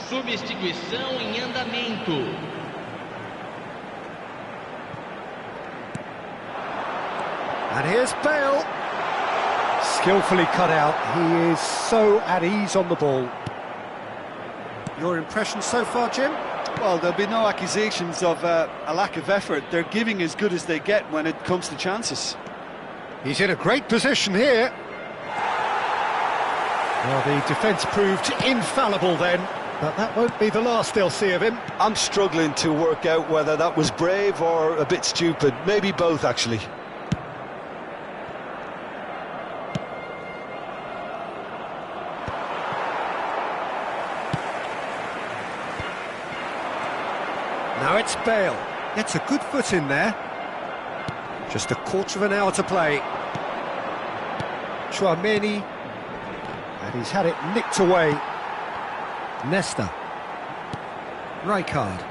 Substituição em andamento. And here's Bale. Skillfully cut out. He is so at ease on the ball. Your impression so far, Jim? Well, there'll be no accusations of a lack of effort. They're giving as good as they get when it comes to chances. He's in a great position here. Well, the defence proved infallible then, but that won't be the last they'll see of him. I'm struggling to work out whether that was brave or a bit stupid. Maybe both, actually. Now it's Bale. Gets a good foot in there. Just a quarter of an hour to play. Chouameni. And he's had it nicked away. Nesta. Rijkaard.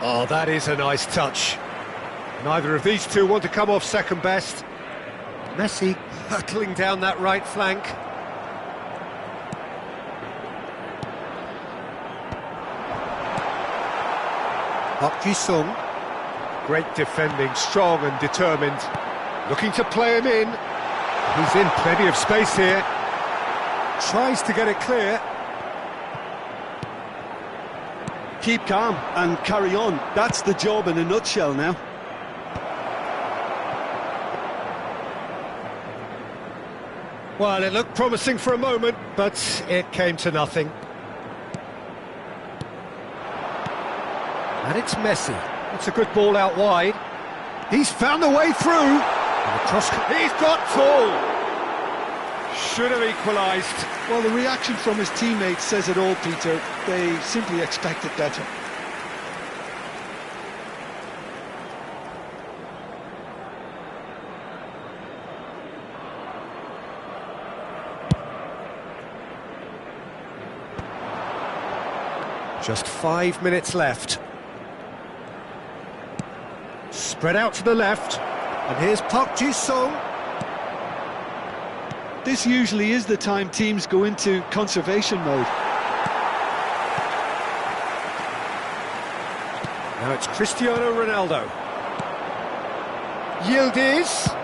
Oh, that is a nice touch. Neither of these two want to come off second best. Messi hurtling down that right flank. Park Ji-sung. Great defending, strong and determined. Looking to play him in. He's in plenty of space here. Tries to get it clear. Keep calm and carry on. That's the job in a nutshell now. Well, it looked promising for a moment, but it came to nothing. And it's Messi. It's a good ball out wide. He's found the way through. And the cross. He's got tall. Should have equalised. Well, the reaction from his teammates says it all, Peter. They simply expected better. Just 5 minutes left. Spread out to the left. And here's Park Ji-sung. This usually is the time teams go into conservation mode. Now it's Cristiano Ronaldo. Yildiz!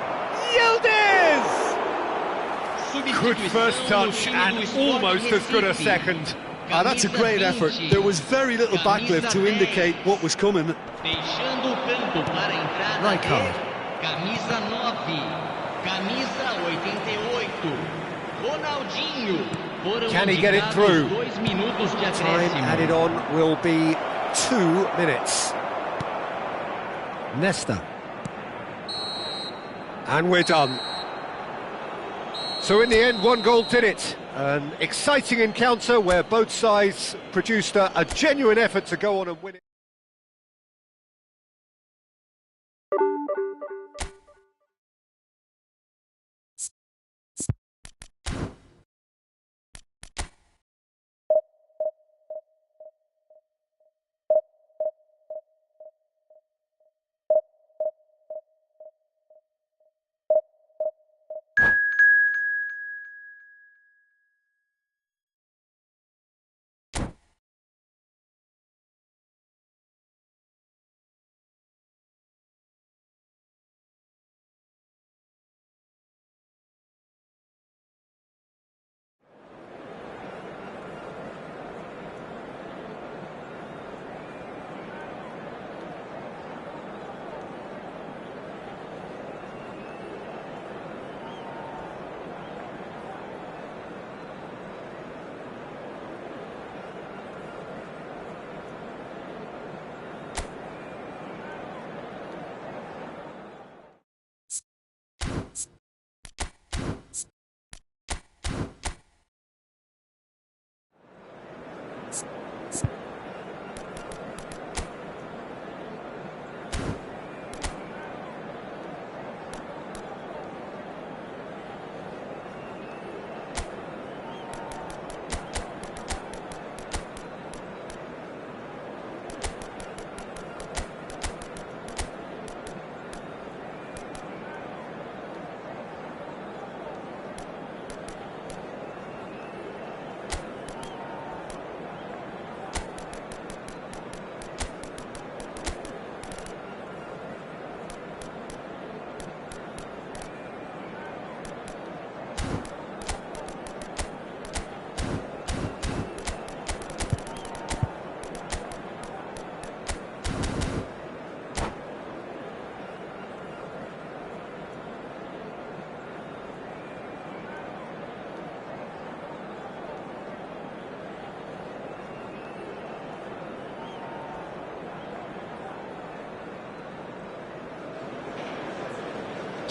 Good first touch and almost as good a second. That's a great effort. There was very little backlift to indicate what was coming. Deixando o campo para a entrada Rijkaard. Camisa 9, camisa 88, Ronaldinho. Foram Can he get it through? 2 minutos de Time acréscimo. added on will be 2 minutes. Nesta. And we're done. So in the end, one goal did it. An exciting encounter where both sides produced a genuine effort to go on and win it.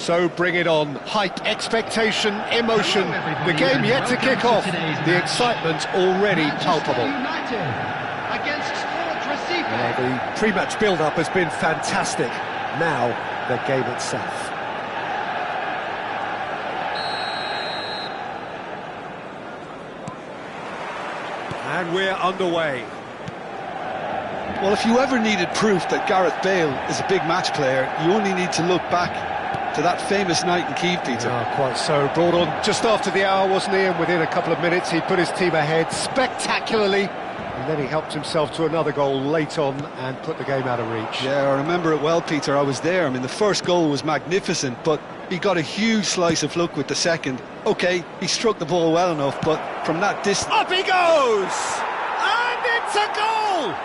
So bring it on. Hype, expectation, emotion. The game yet to kick off. The excitement already palpable. Against Sport Recife. The pre-match build-up has been fantastic. Now, the game itself. And we're underway. Well, if you ever needed proof that Gareth Bale is a big match player, you only need to look back to that famous night in Kiev, Peter. Quite so. Brought on just after the hour, wasn't he? And within a couple of minutes, he put his team ahead spectacularly. And then he helped himself to another goal late on and put the game out of reach. Yeah, I remember it well, Peter. I was there. I mean, the first goal was magnificent, but he got a huge slice of luck with the second. OK, he struck the ball well enough, but from that distance... Up he goes! And it's a goal!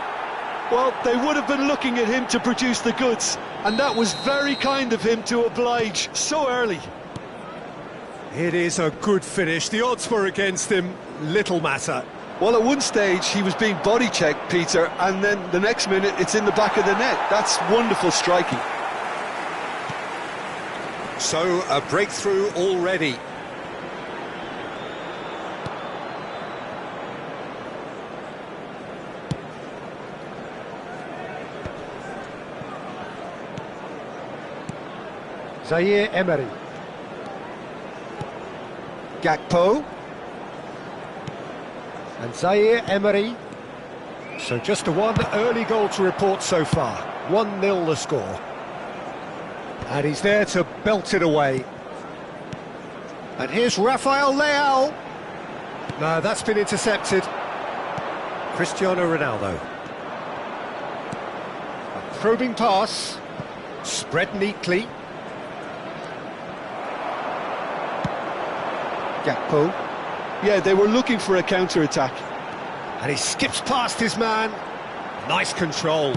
Well, they would have been looking at him to produce the goods, and that was very kind of him to oblige so early. It is a good finish. The odds were against him. Little matter. Well, at one stage, he was being body-checked, Peter, and then the next minute, it's in the back of the net. That's wonderful striking. So, a breakthrough already. Zaire Emery. Gakpo. And Zaire Emery. So just the one early goal to report so far. 1-0 the score. And he's there to belt it away. And here's Rafael Leao. No, that's been intercepted. Cristiano Ronaldo. A probing pass. Spread neatly. Gakpo. Yeah, they were looking for a counter-attack. And he skips past his man. Nice control.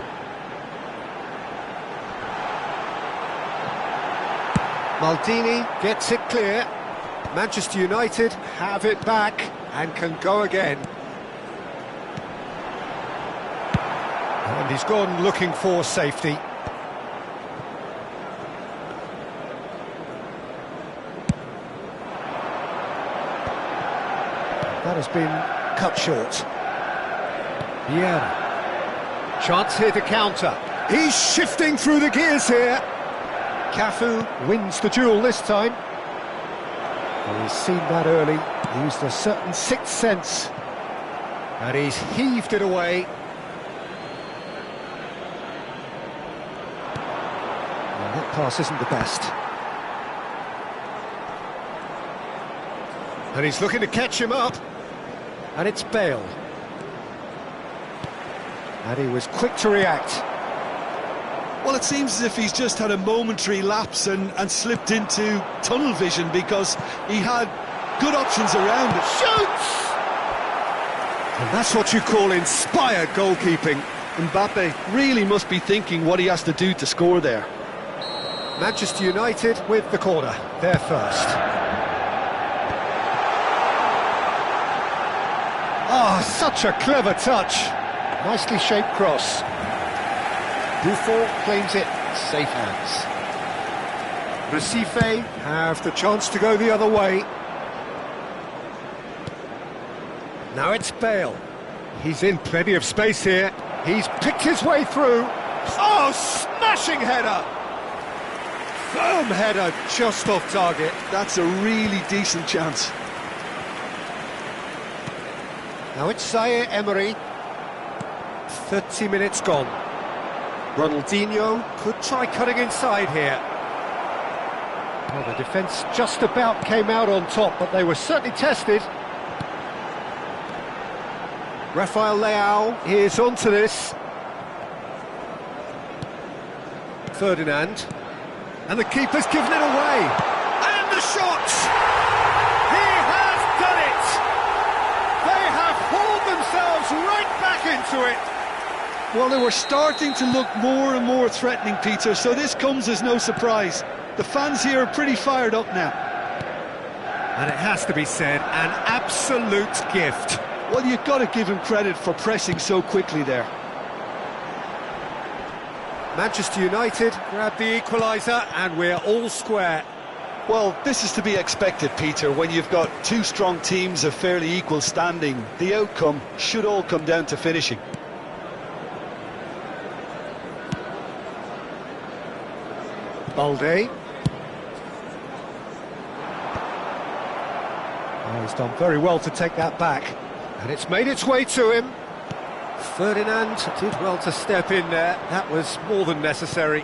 Maldini gets it clear. Manchester United have it back and can go again. And he's gone looking for safety. That has been cut short. Vieira. Chance here to counter. He's shifting through the gears here. Cafu wins the duel this time. Well, he's seen that early. He used a certain sixth sense. And he's heaved it away. Well, that pass isn't the best. And he's looking to catch him up. And it's Bale. And he was quick to react. Well, it seems as if he's just had a momentary lapse and slipped into tunnel vision because he had good options around it. Shoots! And that's what you call inspired goalkeeping. Mbappe really must be thinking what he has to do to score there. Manchester United with the corner. They're first. Ah, such a clever touch. Nicely shaped cross. Buffon claims it, safe hands. Recife have the chance to go the other way. Now it's Bale. He's in plenty of space here. He's picked his way through. Oh, smashing header! Firm header, just off target. That's a really decent chance. Now it's Zaire Emery. 30 minutes gone. Ronaldinho could try cutting inside here. Well, the defence just about came out on top, but they were certainly tested. Rafael Leao is onto this. Ferdinand. And the keeper's given it away. And the shot! He has done it! They have hauled themselves right back into it. Well, they were starting to look more and more threatening, Peter, so this comes as no surprise. The fans here are pretty fired up now. And it has to be said, an absolute gift. Well, you've got to give him credit for pressing so quickly there. Manchester United grab the equaliser and we're all square. Well, this is to be expected, Peter, when you've got two strong teams of fairly equal standing. The outcome should all come down to finishing. Balde. Oh, he's done very well to take that back. And it's made its way to him. Ferdinand did well to step in there. That was more than necessary.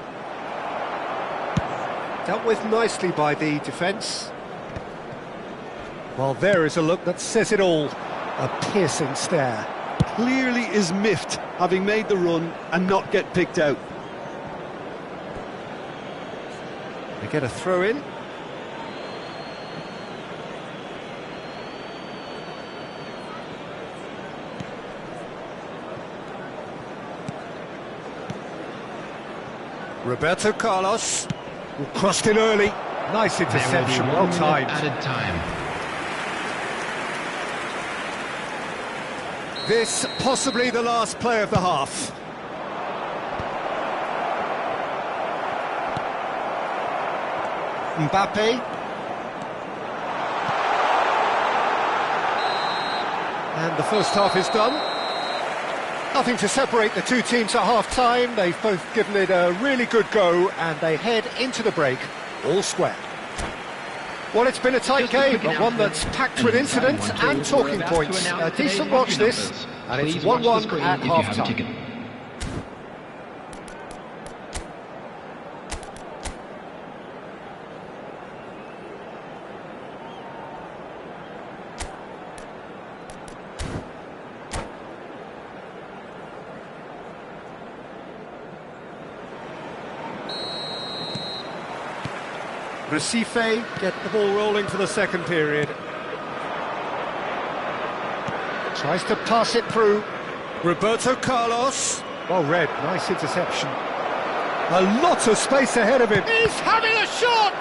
Dealt with nicely by the defence. Well, there is a look that says it all. A piercing stare. Clearly is miffed, having made the run and not get picked out. They get a throw in. Roberto Carlos crossed in early. Nice interception, well timed. Added time. This possibly the last play of the half. Mbappe. And the first half is done. Nothing to separate the two teams at half-time. They've both given it a really good go, and they head into the break all square. Well, it's been a tight game, but one that's packed with incident and talking points. A decent watch this, and it's 1-1 at half-time. Recife get the ball rolling for the second period. Tries to pass it through. Roberto Carlos. Well read, nice interception. A lot of space ahead of him. He's having a shot!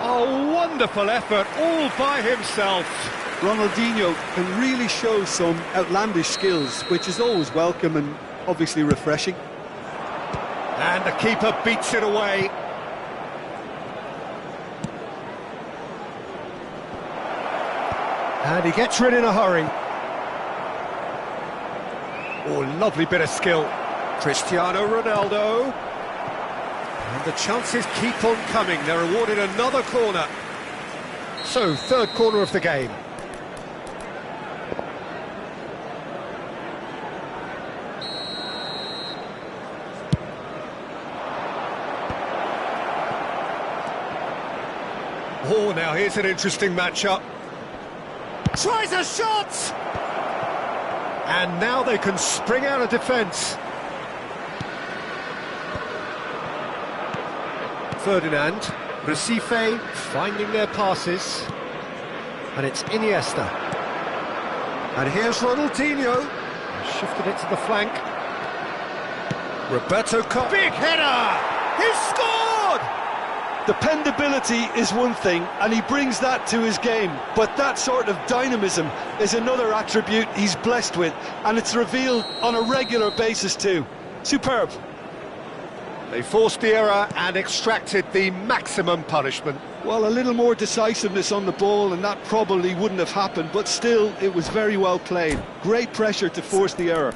A wonderful effort, all by himself. Ronaldinho can really show some outlandish skills, which is always welcome and obviously refreshing. And the keeper beats it away. And he gets rid in a hurry. Oh, lovely bit of skill. Cristiano Ronaldo. And the chances keep on coming. They're awarded another corner. So, third corner of the game. Oh, now here's an interesting matchup. Tries a shot! And now they can spring out of defence. Ferdinand, Recife finding their passes. And it's Iniesta. And here's Ronaldinho. Shifted it to the flank. Roberto Carlos. Big header! He's scored! Dependability is one thing, and he brings that to his game, but that sort of dynamism is another attribute he's blessed with, and it's revealed on a regular basis too. Superb. They forced the error and extracted the maximum punishment. Well, a little more decisiveness on the ball, and that probably wouldn't have happened, but still, it was very well played. Great pressure to force the error.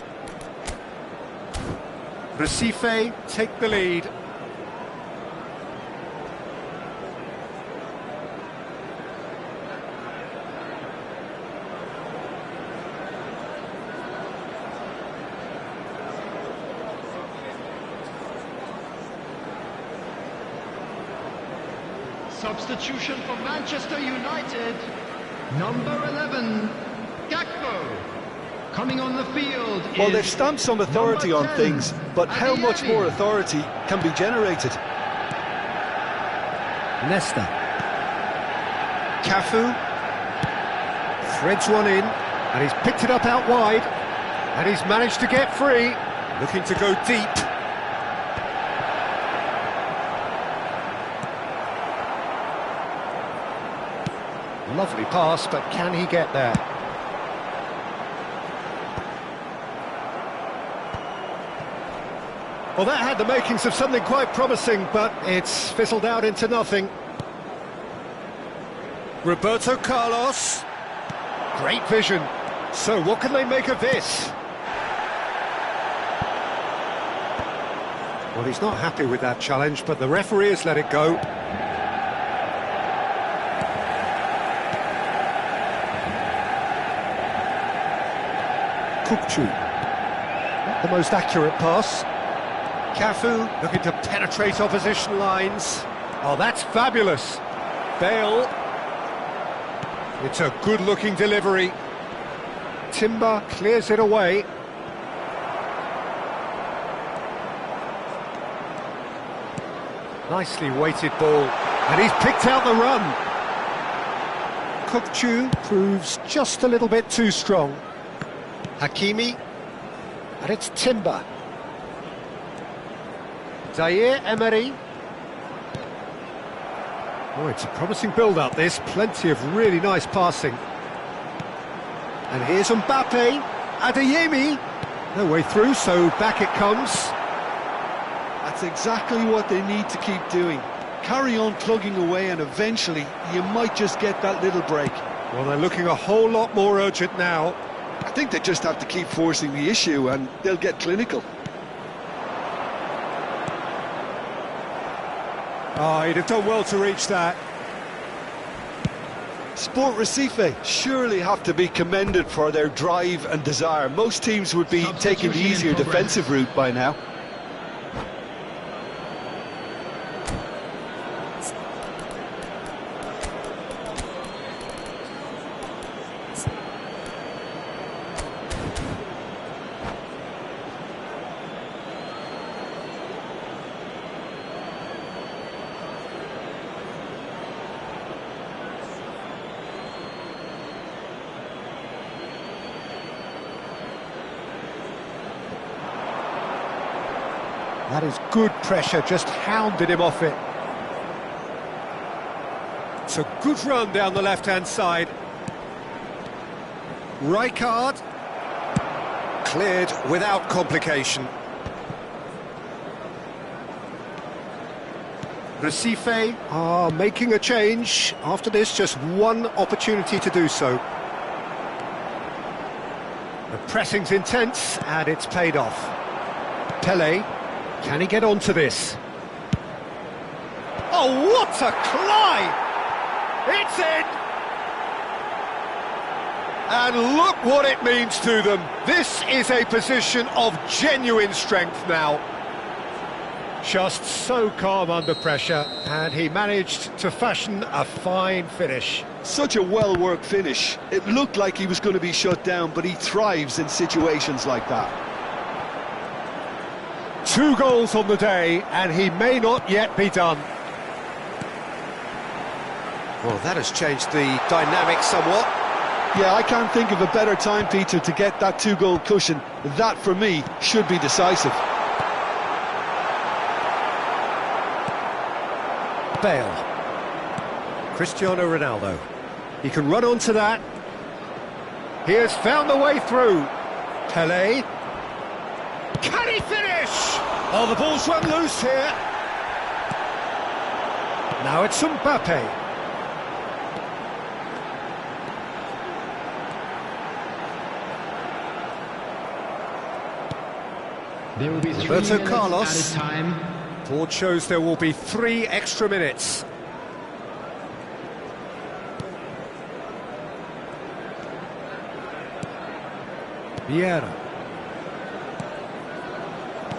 Recife take the lead. Substitution for Manchester United. Number 11, Gakpo. Coming on the field Well, is they've stamped some authority on 10, things, but how much more authority can be generated? Nesta. Cafu. Threads one in, and he's picked it up out wide. And he's managed to get free. Looking to go deep. Lovely pass, but can he get there? Well, that had the makings of something quite promising, but it's fizzled out into nothing. Roberto Carlos. Great vision. So what can they make of this? Well, he's not happy with that challenge, but the referee has let it go. Kukcu. Not the most accurate pass. Cafu looking to penetrate opposition lines. Oh, that's fabulous. Bale. It's a good-looking delivery. Timber clears it away. Nicely weighted ball. And he's picked out the run. Kukcu proves just a little bit too strong. Hakimi. And it's Timber. Zaire Emery. Oh, it's a promising build-up, this. Plenty of really nice passing. And here's Mbappe. Adeyemi. No way through, so back it comes. That's exactly what they need to keep doing. Carry on plugging away, and eventually you might just get that little break. Well, they're looking a whole lot more urgent now. I think they just have to keep forcing the issue and they'll get clinical. Oh, he'd have done well to reach that. Sport Recife surely have to be commended for their drive and desire. Most teams would be taking the easier defensive route by now. That is good pressure, just hounded him off it. It's a good run down the left-hand side. Rijkaard. Cleared without complication. Recife are making a change. After this, just one opportunity to do so. The pressing's intense, and it's paid off. Pelé. Can he get onto this? Oh, what a climb! It's in! And look what it means to them. This is a position of genuine strength now. Just so calm under pressure, and he managed to fashion a fine finish. Such a well-worked finish. It looked like he was going to be shut down, but he thrives in situations like that. 2 goals on the day, and he may not yet be done. Well, that has changed the dynamic somewhat. Yeah, I can't think of a better time, Peter, to get that 2-goal cushion. That, for me, should be decisive. Bale. Cristiano Ronaldo. He can run onto that. He has found the way through. Pelé. Can he finish? Oh, the ball's run loose here. Now it's Mbappe. There will be 3 Roberto minutes Carlos. at a time. Board shows there will be 3 extra minutes. Vieira.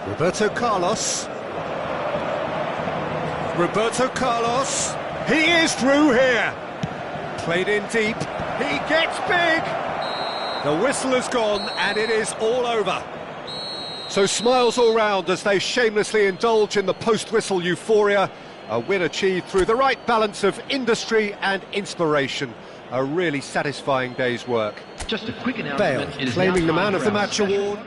Roberto Carlos. Roberto Carlos. He is through here. Played in deep. He gets big. The whistle has gone and it is all over. So smiles all round as they shamelessly indulge in the post-whistle euphoria. A win achieved through the right balance of industry and inspiration. A really satisfying day's work. Just a quick announcement. Bale claiming the Man of the Match award.